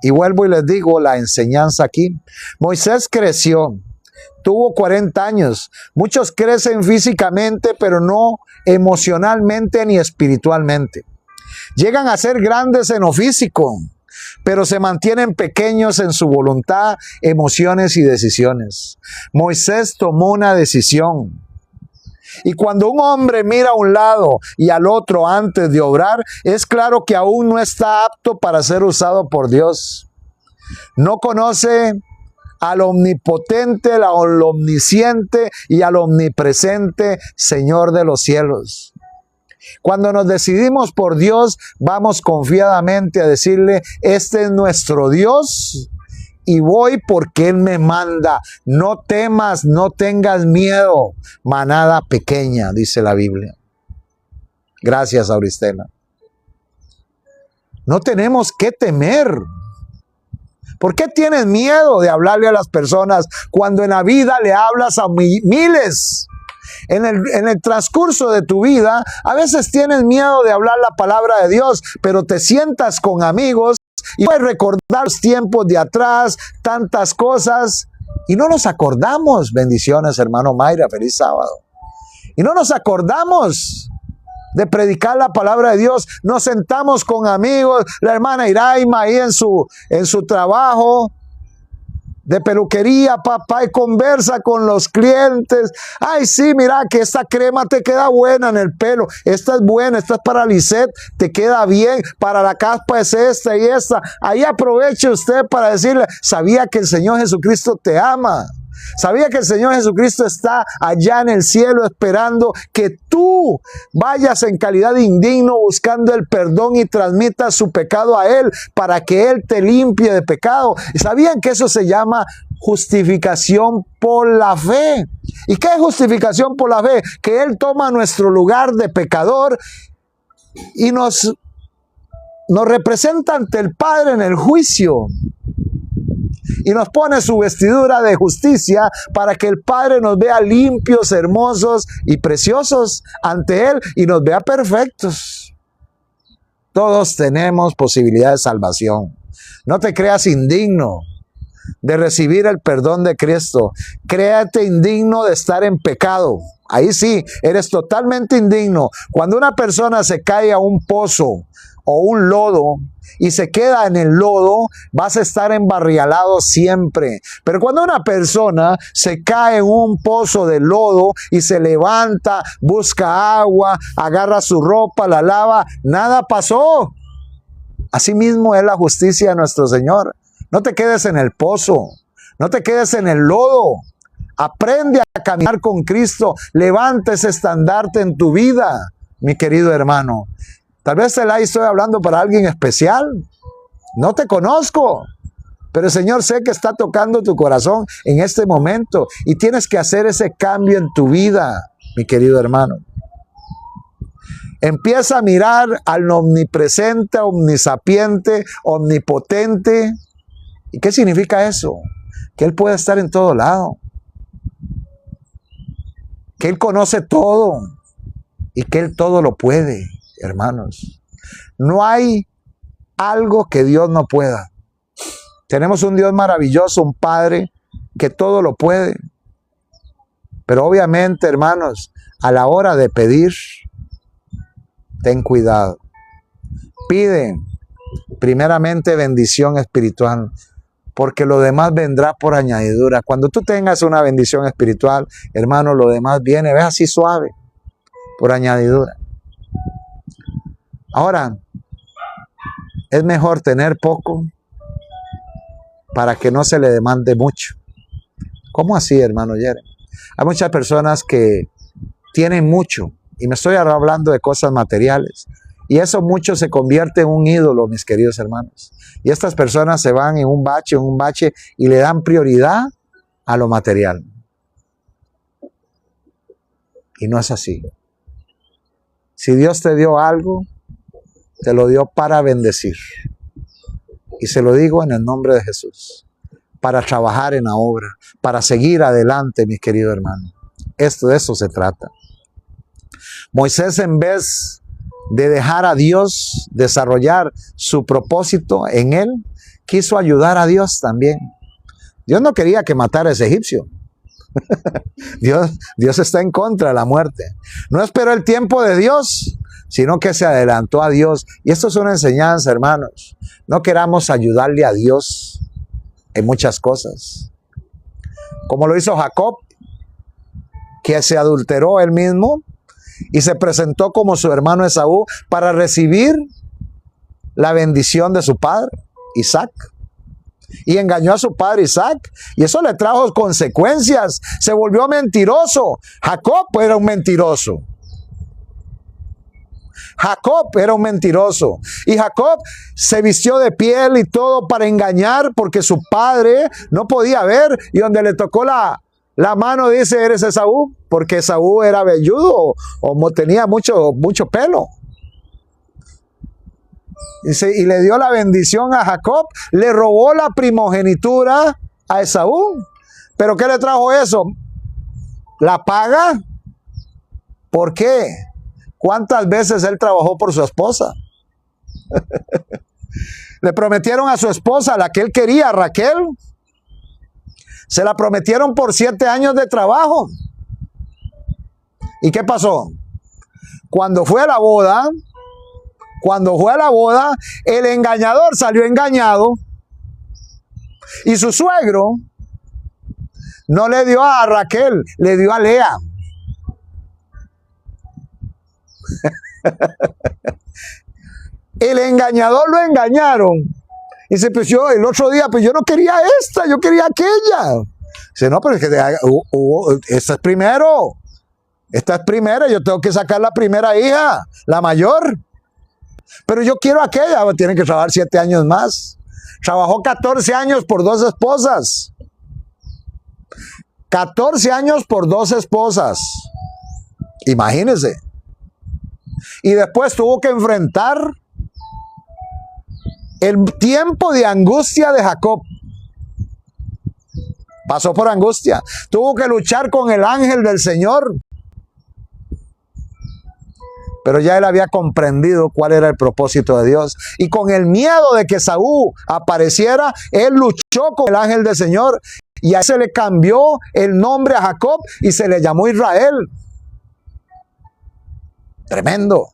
S1: Y vuelvo y les digo la enseñanza aquí. Moisés creció, tuvo 40 años. Muchos crecen físicamente, pero no emocionalmente ni espiritualmente. Llegan a ser grandes en lo físico, pero se mantienen pequeños en su voluntad, emociones y decisiones. Moisés tomó una decisión. Y cuando un hombre mira a un lado y al otro antes de obrar, es claro que aún no está apto para ser usado por Dios. No conoce al omnipotente, al omnisciente y al omnipresente Señor de los cielos. Cuando nos decidimos por Dios, vamos confiadamente a decirle, este es nuestro Dios y voy porque Él me manda. No temas, no tengas miedo, manada pequeña, dice la Biblia. Gracias, Auristela. No tenemos que temer. ¿Por qué tienes miedo de hablarle a las personas cuando en la vida le hablas a miles? En el transcurso de tu vida, a veces tienes miedo de hablar la palabra de Dios, pero te sientas con amigos y puedes recordar los tiempos de atrás, tantas cosas, y no nos acordamos. Bendiciones, hermano Mayra, feliz sábado. Y no nos acordamos de predicar la palabra de Dios. Nos sentamos con amigos, la hermana Iraima ahí en su trabajo de peluquería, papá, y conversa con los clientes. Ay, sí, mira que esta crema te queda buena en el pelo, esta es buena, esta es para Lisette, te queda bien, para la caspa es esta y esta. Ahí aproveche usted para decirle, sabía que el Señor Jesucristo te ama. Sabía que el Señor Jesucristo está allá en el cielo esperando que tú vayas en calidad de indigno buscando el perdón y transmitas su pecado a Él para que Él te limpie de pecado. ¿Sabían que eso se llama justificación por la fe? ¿Y qué es justificación por la fe? Que Él toma nuestro lugar de pecador y nos representa ante el Padre en el juicio. Y nos pone su vestidura de justicia para que el Padre nos vea limpios, hermosos y preciosos ante Él y nos vea perfectos. Todos tenemos posibilidad de salvación. No te creas indigno de recibir el perdón de Cristo. Créate indigno de estar en pecado. Ahí sí, eres totalmente indigno. Cuando una persona se cae a un pozo o un lodo y se queda en el lodo, vas a estar embarrialado siempre. Pero cuando una persona se cae en un pozo de lodo y se levanta, busca agua, agarra su ropa, la lava, nada pasó. Así mismo es la justicia de nuestro Señor. No te quedes en el pozo, no te quedes en el lodo. Aprende a caminar con Cristo. Levanta ese estandarte en tu vida, mi querido hermano. Tal vez estoy hablando para alguien especial. No te conozco, pero el Señor sé que está tocando tu corazón en este momento y tienes que hacer ese cambio en tu vida, mi querido hermano. Empieza a mirar al omnipresente, omnisapiente, omnipotente. ¿Y qué significa eso? Que Él puede estar en todo lado, que Él conoce todo y que Él todo lo puede, hermanos. No hay algo que Dios no pueda. Tenemos un Dios maravilloso, un Padre que todo lo puede. Pero obviamente, hermanos, a la hora de pedir, ten cuidado. Pide primeramente bendición espiritual, porque lo demás vendrá por añadidura. Cuando tú tengas una bendición espiritual, hermano, lo demás viene, ves, así suave, por añadidura. Ahora, es mejor tener poco para que no se le demande mucho. ¿Cómo así, hermano Jeremy? Hay muchas personas que tienen mucho, y me estoy hablando de cosas materiales, y eso mucho se convierte en un ídolo, mis queridos hermanos. Y estas personas se van en un bache, y le dan prioridad a lo material. Y no es así. Si Dios te dio algo, te lo dio para bendecir. Y se lo digo en el nombre de Jesús. Para trabajar en la obra, para seguir adelante, mis queridos hermanos. De eso se trata. Moisés, en vez de dejar a Dios desarrollar su propósito en él, quiso ayudar a Dios también. Dios no quería que matara a ese egipcio. Dios está en contra de la muerte. No esperó el tiempo de Dios, sino que se adelantó a Dios. Y esto es una enseñanza, hermanos. No queramos ayudarle a Dios en muchas cosas. Como lo hizo Jacob, que se adulteró él mismo y se presentó como su hermano Esaú para recibir la bendición de su padre, Isaac. Y engañó a su padre Isaac. Y eso le trajo consecuencias. Se volvió mentiroso. Jacob era un mentiroso. Jacob era un mentiroso. Y Jacob se vistió de piel y todo para engañar, porque su padre no podía ver. Y donde le tocó la mano, dice, eres Esaú, porque Esaú era velludo o tenía mucho pelo. Y le dio la bendición a Jacob, le robó la primogenitura a Esaú. ¿Pero qué le trajo eso? ¿La paga? ¿Por qué? ¿Cuántas veces él trabajó por su esposa? Le prometieron a su esposa, la que él quería, Raquel. Se la prometieron por 7 años de trabajo. ¿Y qué pasó? Cuando fue a la boda, el engañador salió engañado y su suegro no le dio a Raquel, le dio a Lea. El engañador lo engañaron. Y dice, pues yo el otro día, pues yo no quería esta, yo quería aquella. Dice, no, pero es que esta es primero. Esta es primera, yo tengo que sacar la primera hija, la mayor. Pero yo quiero aquella, tienen que trabajar 7 años más. Trabajó 14 años por 2 esposas. 14 años por 2 esposas. Imagínense. Y después tuvo que enfrentar el tiempo de angustia de Jacob. Pasó por angustia. Tuvo que luchar con el ángel del Señor. Pero ya él había comprendido cuál era el propósito de Dios. Y con el miedo de que Esaú apareciera, él luchó con el ángel del Señor. Y a él se le cambió el nombre a Jacob y se le llamó Israel. Tremendo.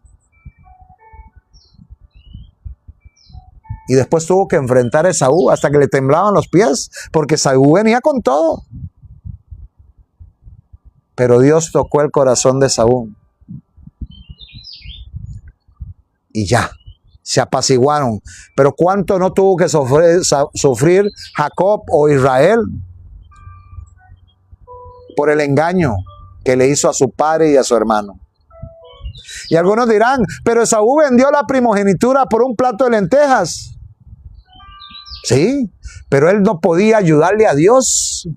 S1: Y después tuvo que enfrentar a Esaú hasta que le temblaban los pies, porque Esaú venía con todo. Pero Dios tocó el corazón de Esaú. Y ya, se apaciguaron. Pero ¿cuánto no tuvo que sufrir Jacob o Israel por el engaño que le hizo a su padre y a su hermano? Y algunos dirán, pero Esaú vendió la primogenitura por un plato de lentejas. Sí, pero él no podía ayudarle a Dios.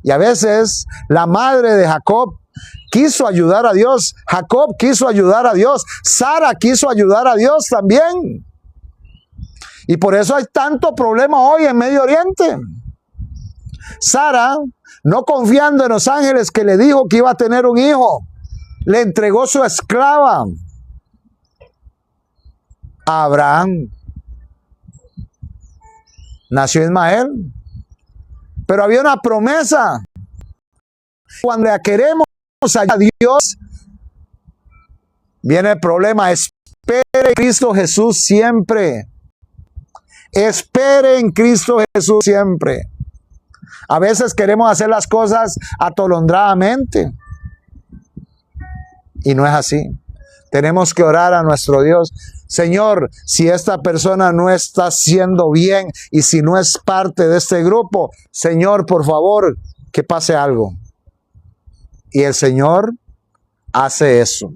S1: Y a veces la madre de Jacob quiso ayudar a Dios. Jacob quiso ayudar a Dios. Sara quiso ayudar a Dios también. Y por eso hay tanto problema hoy en Medio Oriente. Sara, no confiando en los ángeles que le dijo que iba a tener un hijo, le entregó su esclava a Abraham. Nació Ismael. Pero había una promesa. Cuando la queremos a Dios, viene el problema. Espere en Cristo Jesús siempre. Espere en Cristo Jesús siempre. A veces queremos hacer las cosas atolondradamente. Y no es así. Tenemos que orar a nuestro Dios. Señor, si esta persona no está haciendo bien y si no es parte de este grupo, Señor, por favor, que pase algo. Y el Señor hace eso.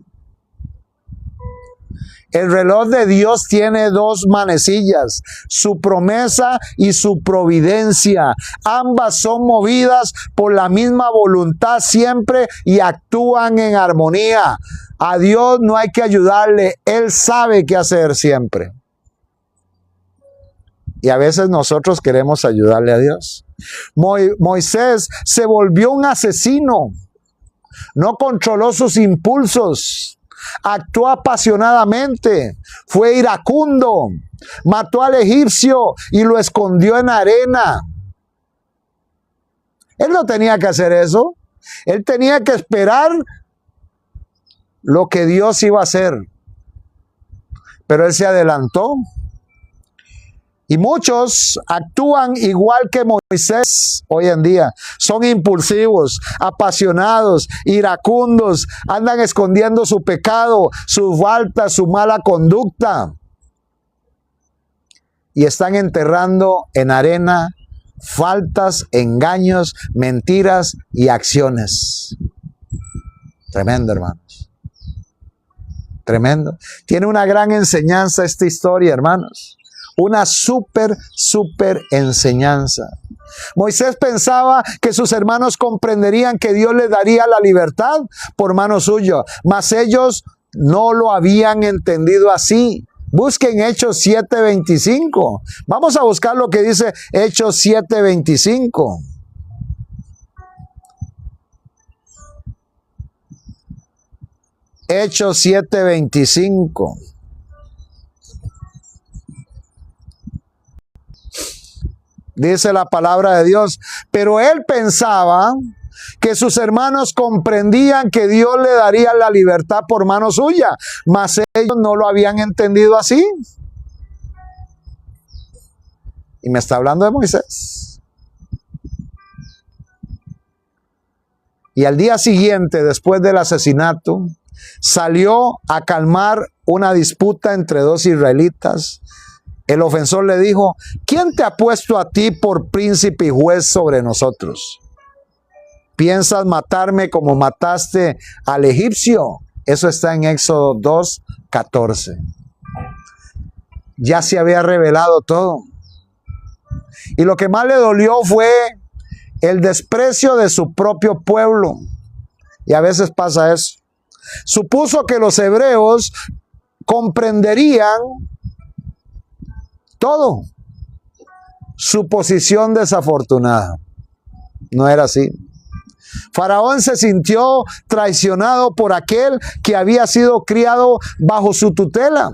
S1: El reloj de Dios tiene dos manecillas, su promesa y su providencia. Ambas son movidas por la misma voluntad siempre y actúan en armonía. A Dios no hay que ayudarle, Él sabe qué hacer siempre. Y a veces nosotros queremos ayudarle a Dios. Moisés se volvió un asesino, no controló sus impulsos. Actuó apasionadamente, fue iracundo, mató al egipcio y lo escondió en arena. Él no tenía que hacer eso. Él tenía que esperar lo que Dios iba a hacer. Pero él se adelantó. Y muchos actúan igual que Moisés hoy en día. Son impulsivos, apasionados, iracundos, andan escondiendo su pecado, su falta, su mala conducta. Y están enterrando en arena faltas, engaños, mentiras y acciones. Tremendo, hermanos. Tremendo. Tiene una gran enseñanza esta historia, hermanos. Una súper enseñanza. Moisés pensaba que sus hermanos comprenderían que Dios les daría la libertad por mano suya, mas ellos no lo habían entendido así. Busquen Hechos 7:25. Vamos a buscar lo que dice Hechos 7:25. Hechos 7:25. Dice la palabra de Dios, pero él pensaba que sus hermanos comprendían que Dios le daría la libertad por mano suya, mas ellos no lo habían entendido así. Y me está hablando de Moisés. Y al día siguiente, después del asesinato, salió a calmar una disputa entre dos israelitas. El ofensor le dijo, ¿quién te ha puesto a ti por príncipe y juez sobre nosotros? ¿Piensas matarme como mataste al egipcio? Eso está en Éxodo 2:14. Ya se había revelado todo. Y lo que más le dolió fue el desprecio de su propio pueblo. Y a veces pasa eso. Supuso que los hebreos comprenderían todo. Su posición desafortunada. No era así. Faraón se sintió traicionado por aquel que había sido criado bajo su tutela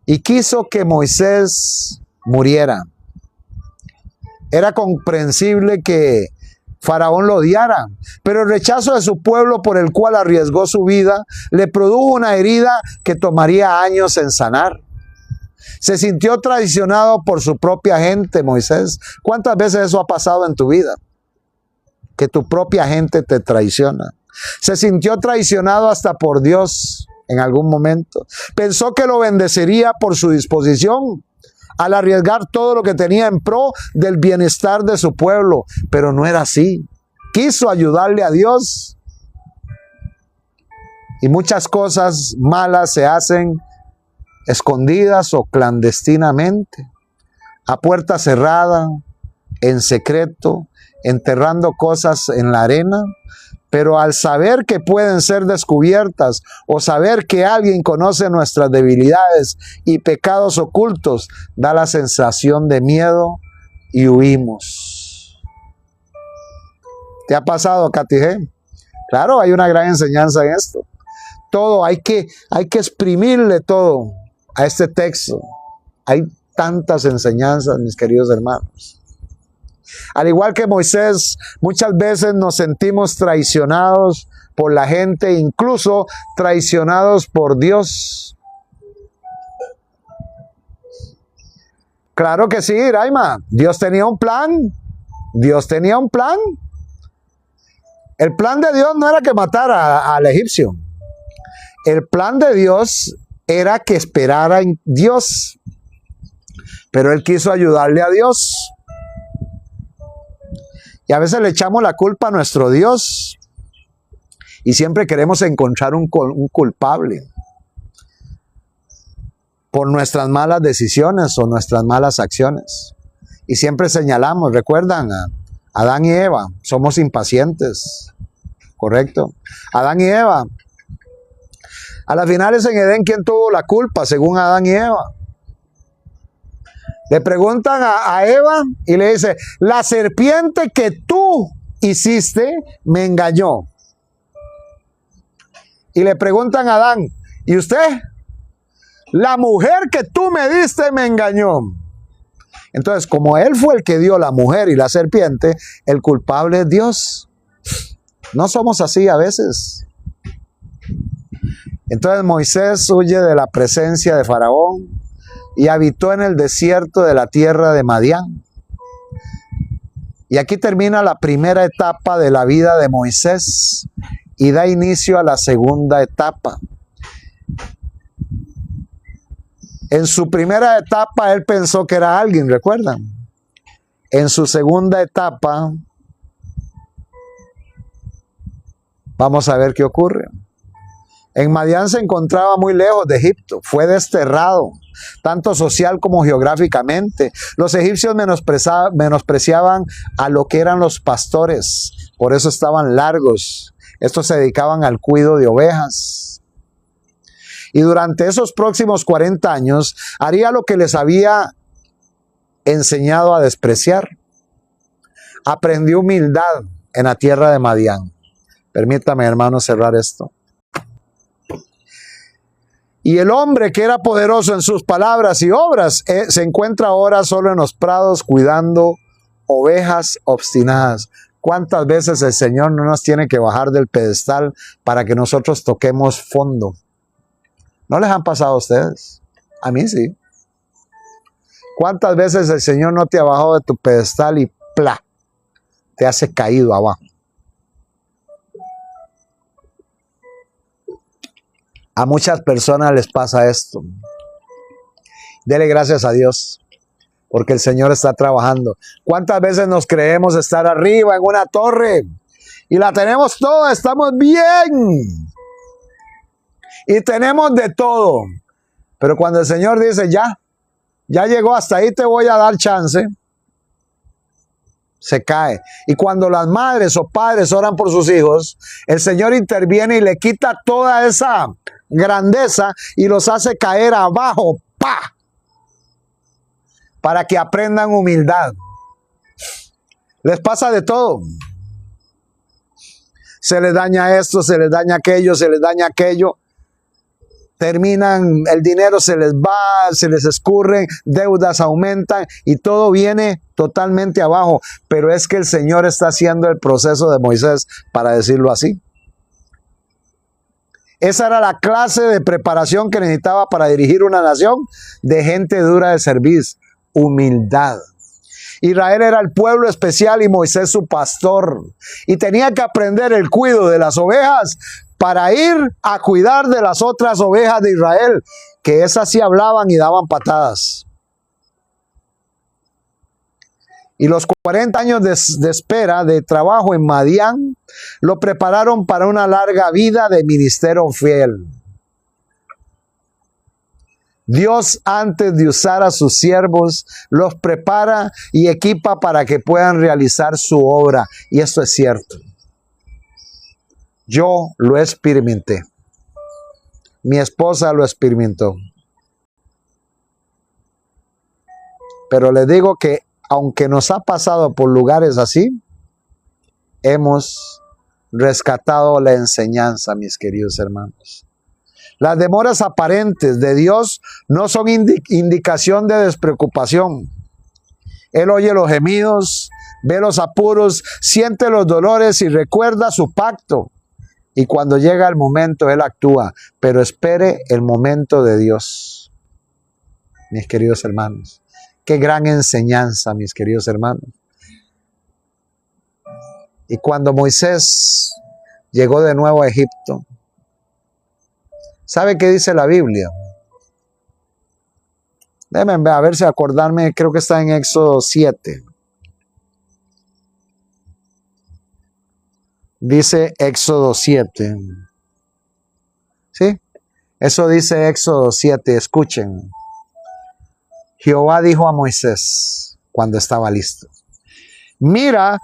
S1: y quiso que Moisés muriera. Era comprensible que Faraón lo odiara, pero el rechazo de su pueblo por el cual arriesgó su vida le produjo una herida que tomaría años en sanar. Se sintió traicionado por su propia gente, Moisés. ¿Cuántas veces eso ha pasado en tu vida? Que tu propia gente te traiciona. Se sintió traicionado hasta por Dios en algún momento. Pensó que lo bendeciría por su disposición al arriesgar todo lo que tenía en pro del bienestar de su pueblo, pero no era así. Quiso ayudarle a Dios y muchas cosas malas se hacen escondidas o clandestinamente, a puerta cerrada, en secreto, enterrando cosas en la arena. Pero al saber que pueden ser descubiertas o saber que alguien conoce nuestras debilidades y pecados ocultos, da la sensación de miedo y huimos. ¿Te ha pasado, Katy G? Claro, hay una gran enseñanza en esto. Todo, hay que exprimirle todo a este texto. Hay tantas enseñanzas, mis queridos hermanos. Al igual que Moisés, muchas veces nos sentimos traicionados por la gente, incluso traicionados por Dios. Claro que sí, Raima. Dios tenía un plan. Dios tenía un plan. El plan de Dios no era que matara al egipcio. El plan de Dios era que esperara en Dios. Pero él quiso ayudarle a Dios. Y a veces le echamos la culpa a nuestro Dios. Y siempre queremos encontrar un culpable por nuestras malas decisiones o nuestras malas acciones. Y siempre señalamos, recuerdan, a Adán y Eva, somos impacientes. ¿Correcto? Adán y Eva. A las finales en Edén, ¿quién tuvo la culpa según Adán y Eva? Le preguntan a Eva y le dice, la serpiente que tú hiciste me engañó. Y le preguntan a Adán, ¿y usted? La mujer que tú me diste me engañó. Entonces, como él fue el que dio la mujer y la serpiente, el culpable es Dios. No somos así a veces. Entonces Moisés huye de la presencia de Faraón y habitó en el desierto de la tierra de Madián. Y aquí termina la primera etapa de la vida de Moisés y da inicio a la segunda etapa. En su primera etapa él pensó que era alguien, ¿recuerdan? En su segunda etapa, vamos a ver qué ocurre. En Madián se encontraba muy lejos de Egipto, fue desterrado, tanto social como geográficamente. Los egipcios menospreciaban a lo que eran los pastores, por eso estaban largos. Estos se dedicaban al cuidado de ovejas. Y durante esos próximos 40 años haría lo que les había enseñado a despreciar. Aprendió humildad en la tierra de Madián. Permítame, hermano, cerrar esto. Y el hombre que era poderoso en sus palabras y obras se encuentra ahora solo en los prados cuidando ovejas obstinadas. ¿Cuántas veces el Señor no nos tiene que bajar del pedestal para que nosotros toquemos fondo? ¿No les han pasado a ustedes? A mí sí. ¿Cuántas veces el Señor no te ha bajado de tu pedestal y ¡plá! Te hace caído abajo? A muchas personas les pasa esto. Dele gracias a Dios, porque el Señor está trabajando. ¿Cuántas veces nos creemos estar arriba en una torre y la tenemos toda, estamos bien y tenemos de todo? Pero cuando el Señor dice, ya llegó, hasta ahí te voy a dar chance, se cae. Y cuando las madres o padres oran por sus hijos, el Señor interviene y le quita toda esa grandeza y los hace caer abajo, ¡pa! Para que aprendan humildad. Les pasa de todo. Se les daña esto, se les daña aquello, se les daña aquello. terminan, el dinero se les va, se les escurre, deudas aumentan y todo viene totalmente abajo. Pero es que el Señor está haciendo el proceso de Moisés, para decirlo así. Esa era la clase de preparación que necesitaba para dirigir una nación de gente dura de servir, humildad. Israel era el pueblo especial y Moisés su pastor. Y tenía que aprender el cuidado de las ovejas para ir a cuidar de las otras ovejas de Israel, que esas sí hablaban y daban patadas. Y los 40 años de espera, de trabajo en Madián, lo prepararon para una larga vida de ministerio fiel. Dios, antes de usar a sus siervos, los prepara y equipa para que puedan realizar su obra. Y esto es cierto. Yo lo experimenté. Mi esposa lo experimentó. Pero les digo que aunque nos ha pasado por lugares así, hemos rescatado la enseñanza, mis queridos hermanos. Las demoras aparentes de Dios no son indicación de despreocupación. Él oye los gemidos, ve los apuros, siente los dolores y recuerda su pacto. Y cuando llega el momento, Él actúa. Pero espere el momento de Dios, mis queridos hermanos. Qué gran enseñanza, mis queridos hermanos. Y cuando Moisés llegó de nuevo a Egipto, ¿sabe qué dice la Biblia? Déjenme a ver si acordarme, creo que está en Éxodo 7. Dice Éxodo 7. ¿Sí? Eso dice Éxodo 7, escuchen. Jehová dijo a Moisés cuando estaba listo: mira,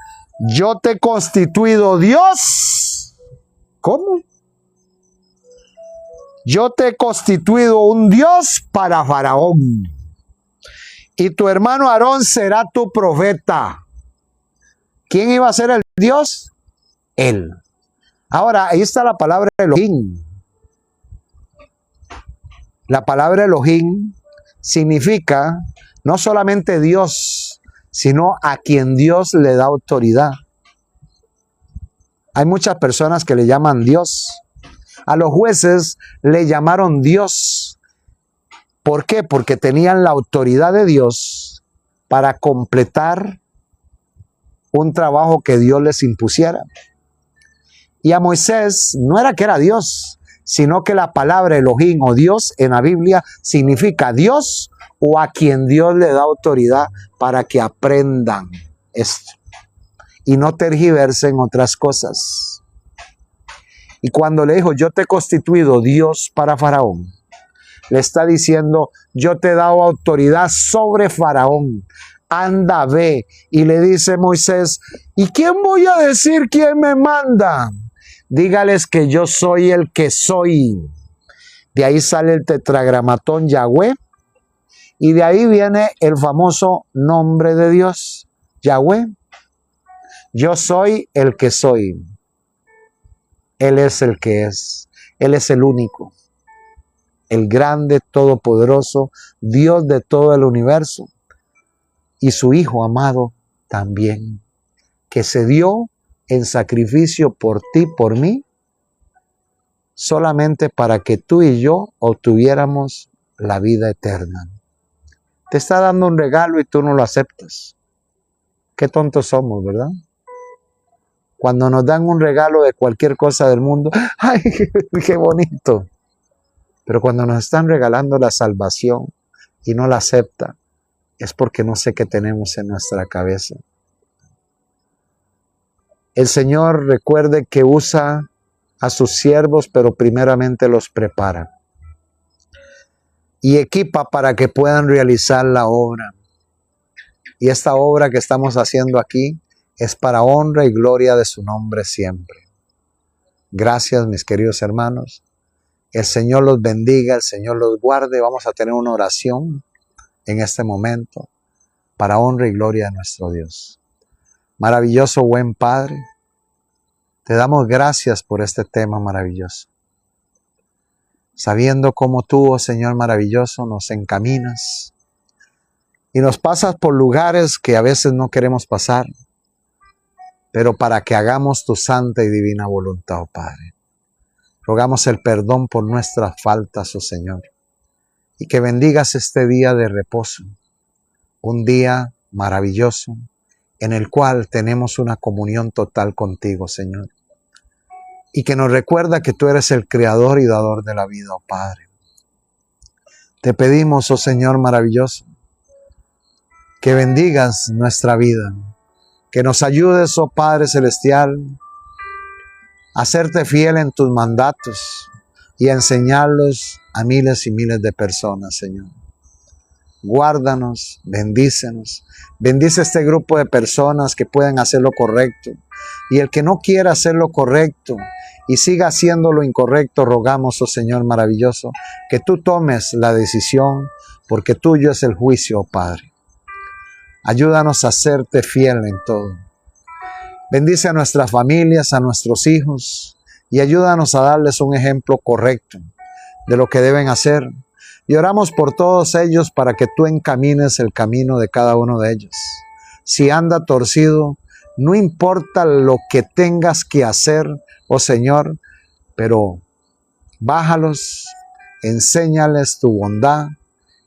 S1: yo te he constituido Dios. ¿Cómo? Yo te he constituido un Dios para Faraón. Y tu hermano Aarón será tu profeta. ¿Quién iba a ser el Dios? Él. Ahora, ahí está la palabra Elohim. La palabra Elohim significa no solamente Dios, sino a quien Dios le da autoridad. Hay muchas personas que le llaman Dios. A los jueces le llamaron Dios. ¿Por qué? Porque tenían la autoridad de Dios para completar un trabajo que Dios les impusiera. Y a Moisés no era que era Dios, sino que la palabra Elohim o Dios en la Biblia significa Dios o a quien Dios le da autoridad para que aprendan esto y no tergiversen otras cosas. Y cuando le dijo, yo te he constituido Dios para Faraón, le está diciendo, yo te he dado autoridad sobre Faraón. Anda, ve. Y le dice Moisés, ¿y quién voy a decir quién me manda? Dígales que yo soy el que soy. De ahí sale el tetragramatón Yahweh. Y de ahí viene el famoso nombre de Dios, Yahweh. Yo soy el que soy. Él es el que es. Él es el único. El grande, todopoderoso, Dios de todo el universo. Y su Hijo amado también, que se dio en sacrificio por ti, por mí, solamente para que tú y yo obtuviéramos la vida eterna. Te está dando un regalo y tú no lo aceptas. Qué tontos somos, ¿verdad? Cuando nos dan un regalo de cualquier cosa del mundo, ¡ay, qué bonito! Pero cuando nos están regalando la salvación y no la acepta, es porque no sé qué tenemos en nuestra cabeza. El Señor, recuerde que usa a sus siervos, pero primeramente los prepara y equipa para que puedan realizar la obra. Y esta obra que estamos haciendo aquí es para honra y gloria de su nombre siempre. Gracias, mis queridos hermanos. El Señor los bendiga, el Señor los guarde. Vamos a tener una oración en este momento para honra y gloria de nuestro Dios. Maravilloso, buen Padre, te damos gracias por este tema maravilloso. sabiendo cómo tú, oh Señor maravilloso, nos encaminas y nos pasas por lugares que a veces no queremos pasar, pero para que hagamos tu santa y divina voluntad, oh Padre. Rogamos el perdón por nuestras faltas, oh Señor, y que bendigas este día de reposo, un día maravilloso en el cual tenemos una comunión total contigo, Señor, y que nos recuerda que tú eres el creador y dador de la vida, oh Padre. Te pedimos, oh Señor maravilloso, que bendigas nuestra vida, que nos ayudes, oh Padre celestial, a serte fiel en tus mandatos y a enseñarlos a miles y miles de personas, Señor. Guárdanos, bendícenos, bendice este grupo de personas que pueden hacer lo correcto, y el que no quiera hacer lo correcto y siga haciendo lo incorrecto, rogamos, oh Señor maravilloso, que tú tomes la decisión, porque tuyo es el juicio, oh Padre. Ayúdanos a serte fiel en todo. Bendice a nuestras familias, a nuestros hijos, y ayúdanos a darles un ejemplo correcto de lo que deben hacer. Y oramos por todos ellos para que tú encamines el camino de cada uno de ellos. Si anda torcido, no importa lo que tengas que hacer, oh Señor, pero bájalos, enséñales tu bondad,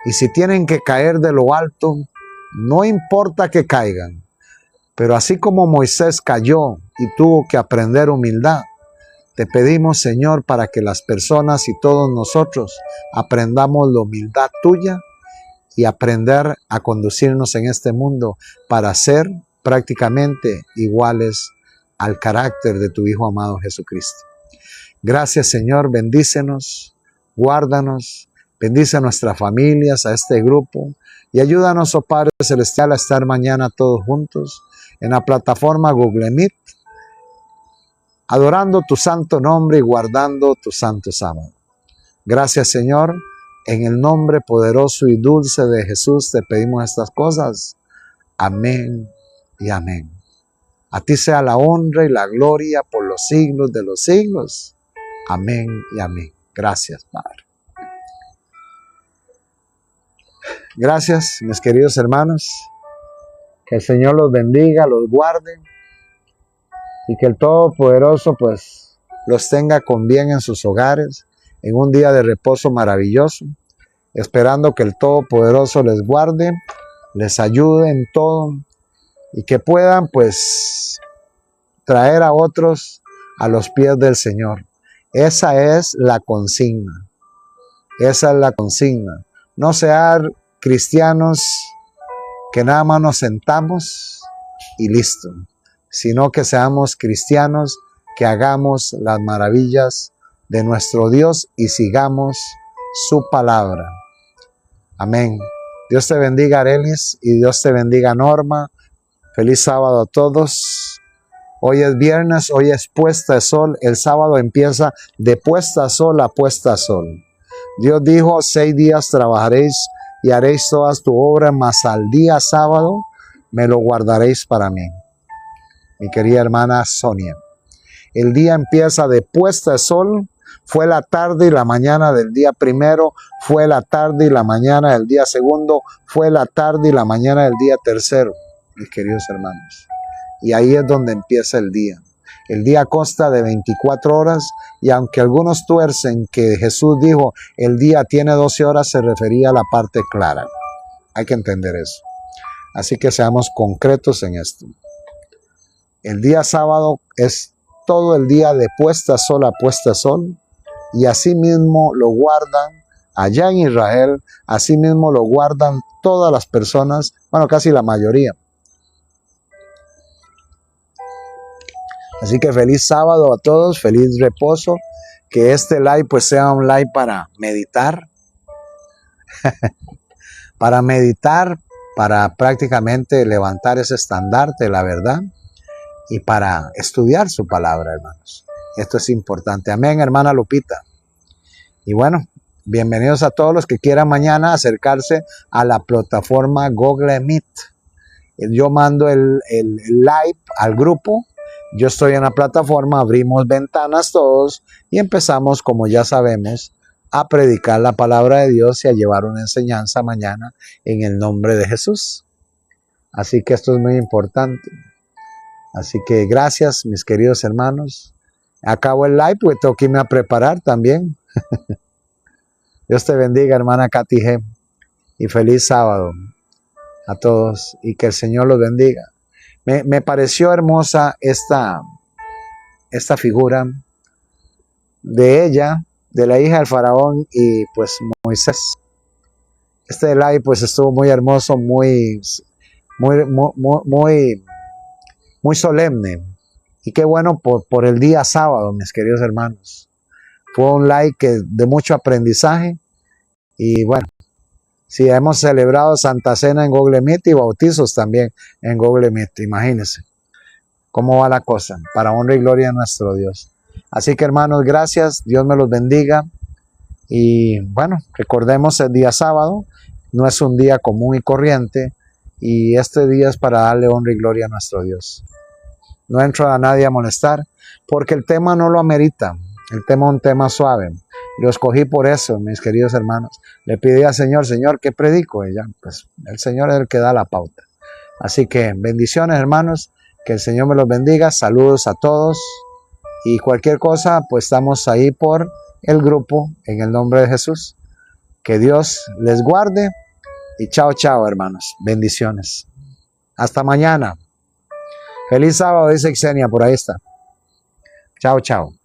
S1: y si tienen que caer de lo alto, no importa que caigan, pero así como Moisés cayó y tuvo que aprender humildad, te pedimos, Señor, para que las personas y todos nosotros aprendamos la humildad tuya y aprender a conducirnos en este mundo para ser prácticamente iguales al carácter de tu Hijo amado Jesucristo. Gracias, Señor, bendícenos, guárdanos, bendice a nuestras familias, a este grupo, y ayúdanos, oh Padre Celestial, a estar mañana todos juntos en la plataforma Google Meet, adorando tu santo nombre y guardando tu santo sábado. Gracias, Señor, en el nombre poderoso y dulce de Jesús te pedimos estas cosas. Amén y amén. A ti sea la honra y la gloria por los siglos de los siglos. Amén y amén. Gracias, Padre. Gracias, mis queridos hermanos. Que el Señor los bendiga, los guarde, y que el Todopoderoso pues los tenga con bien en sus hogares, en un día de reposo maravilloso, esperando que el Todopoderoso les guarde, les ayude en todo, y que puedan pues traer a otros a los pies del Señor. Esa es la consigna. Esa es la consigna. No ser cristianos que nada más nos sentamos y listo, sino que seamos cristianos que hagamos las maravillas de nuestro Dios y sigamos su palabra. Amén. Dios te bendiga, Arelis, y Dios te bendiga, Norma. Feliz sábado a todos. Hoy es viernes, hoy es puesta de sol. El sábado empieza de puesta a sol a puesta a sol. Dios dijo, 6 días trabajaréis y haréis todas tu obra, mas al día sábado me lo guardaréis para mí. Mi querida hermana Sonia. El día empieza de puesta de sol, fue la tarde y la mañana del día primero, fue la tarde y la mañana del día segundo, fue la tarde y la mañana del día tercero, mis queridos hermanos. Y ahí es donde empieza el día. El día consta de 24 horas, y aunque algunos tuercen que Jesús dijo el día tiene 12 horas, se refería a la parte clara. Hay que entender eso. Así que seamos concretos en esto. El día sábado es todo el día de puesta a sol a puesta a sol, y así mismo lo guardan allá en Israel, así mismo lo guardan todas las personas, bueno, casi la mayoría. Así que feliz sábado a todos, feliz reposo, que este live pues sea un live para meditar, para prácticamente levantar ese estandarte de la verdad y para estudiar su palabra, hermanos. Esto es importante. Amén, hermana Lupita. Y bueno, bienvenidos a todos los que quieran mañana acercarse a la plataforma Google Meet. Yo mando el live al grupo. Yo estoy en la plataforma, abrimos ventanas todos y empezamos, como ya sabemos, a predicar la palabra de Dios y a llevar una enseñanza mañana en el nombre de Jesús. Así que esto es muy importante. Así que gracias, mis queridos hermanos. Acabo el live porque tengo que irme a preparar también. Dios te bendiga, hermana Katy G. Y feliz sábado a todos y que el Señor los bendiga. Me pareció hermosa esta figura de ella, de la hija del faraón y pues Moisés. Este live pues estuvo muy hermoso, muy solemne. Y qué bueno por el día sábado, mis queridos hermanos. Fue un live de mucho aprendizaje. Y bueno, sí, hemos celebrado Santa Cena en Google Meet y bautizos también en Google Meet. Imagínense cómo va la cosa, para honra y gloria a nuestro Dios. Así que hermanos, gracias, Dios me los bendiga. Y bueno, recordemos el día sábado, no es un día común y corriente, y este día es para darle honra y gloria a nuestro Dios. No entro a nadie a molestar, porque el tema no lo amerita, el tema es un tema suave. Lo escogí por eso, mis queridos hermanos. Le pedí al Señor, Señor, ¿qué predico? Y ya, pues el Señor es el que da la pauta. Así que bendiciones, hermanos, que el Señor me los bendiga, saludos a todos, y cualquier cosa, pues estamos ahí por el grupo, en el nombre de Jesús. Que Dios les guarde, y chao, chao, hermanos, bendiciones. Hasta mañana. Feliz sábado, dice Xenia, por ahí está. Chao, chao.